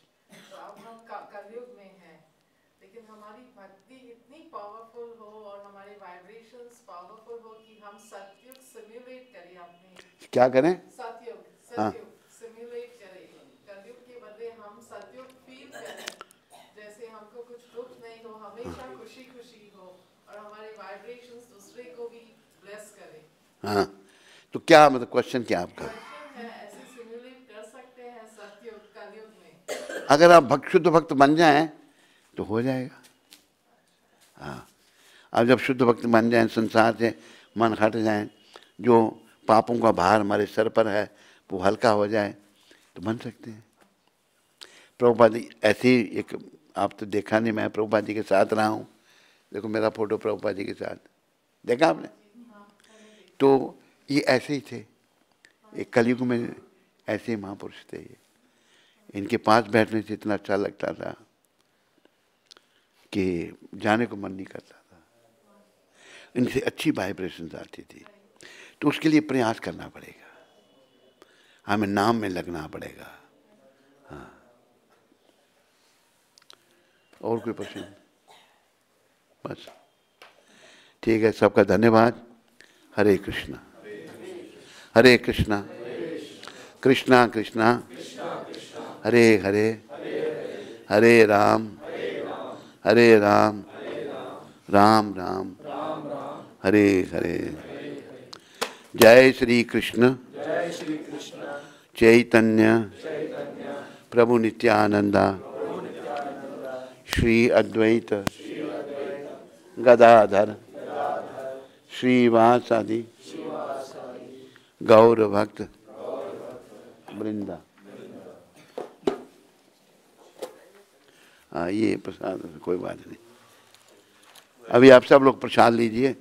तो अब हम कलयुग में हैं, लेकिन हमारी भक्ति इतनी पावरफुल हो और हमारे वाइब्रेशंस पावरफुल हो कि हम सतयुग सिम्युलेट करें अपने। क्या करें? सतयुग हाँ। सिम्युलेट करें, कलयुग के बदले हम सतयुग फील करें, जैसे हमको कुछ दुख नहीं हो, हमेशा खुशी खुशी हो और हमारे वाइब्रेशंस दूसरे को भी ब्लेस करें। हाँ, तो क्या मतलब क्वेश्चन क्या आपका? क्वेश्चन है, ऐसे सिम्युलेट कर सकते हैं सतयुग कलयुग में? अगर आप शुद्ध भक्त बन जाएं तो हो जाएगा। हाँ, अब जब शुद्ध भक्त बन जाएं, संसार से मन हट जाए, जो पापों का भार हमारे सर पर है वो हल्का हो जाए तो बन सकते हैं। प्रभुपाद जी ऐसे ही एक, आप तो देखा नहीं, मैं प्रभुपाद जी के साथ रहा हूँ, देखो मेरा फोटो प्रभुपाद जी के साथ, देखा आपने? तो ये ऐसे ही थे, एक कलयुग में ऐसे ही महापुरुष थे ये। इनके पास बैठने से इतना अच्छा लगता था कि जाने को मन नहीं करता था। इनसे अच्छी वाइब्रेशंस आती थी। तो उसके लिए प्रयास करना पड़ेगा, हमें नाम में लगना पड़ेगा। हाँ, और कोई प्रश्न? बस ठीक है, सबका धन्यवाद। हरे कृष्णा हरे कृष्णा कृष्णा कृष्णा हरे हरे, हरे राम राम राम हरे हरे। जय श्री कृष्ण चैतन्य प्रभु नित्यानंदा श्री अद्वैत गदाधर श्रीवासादि गौर भक्त वृंदा। हाँ, ये प्रसाद कोई बात नहीं। अभी आप सब लोग प्रसाद लीजिए।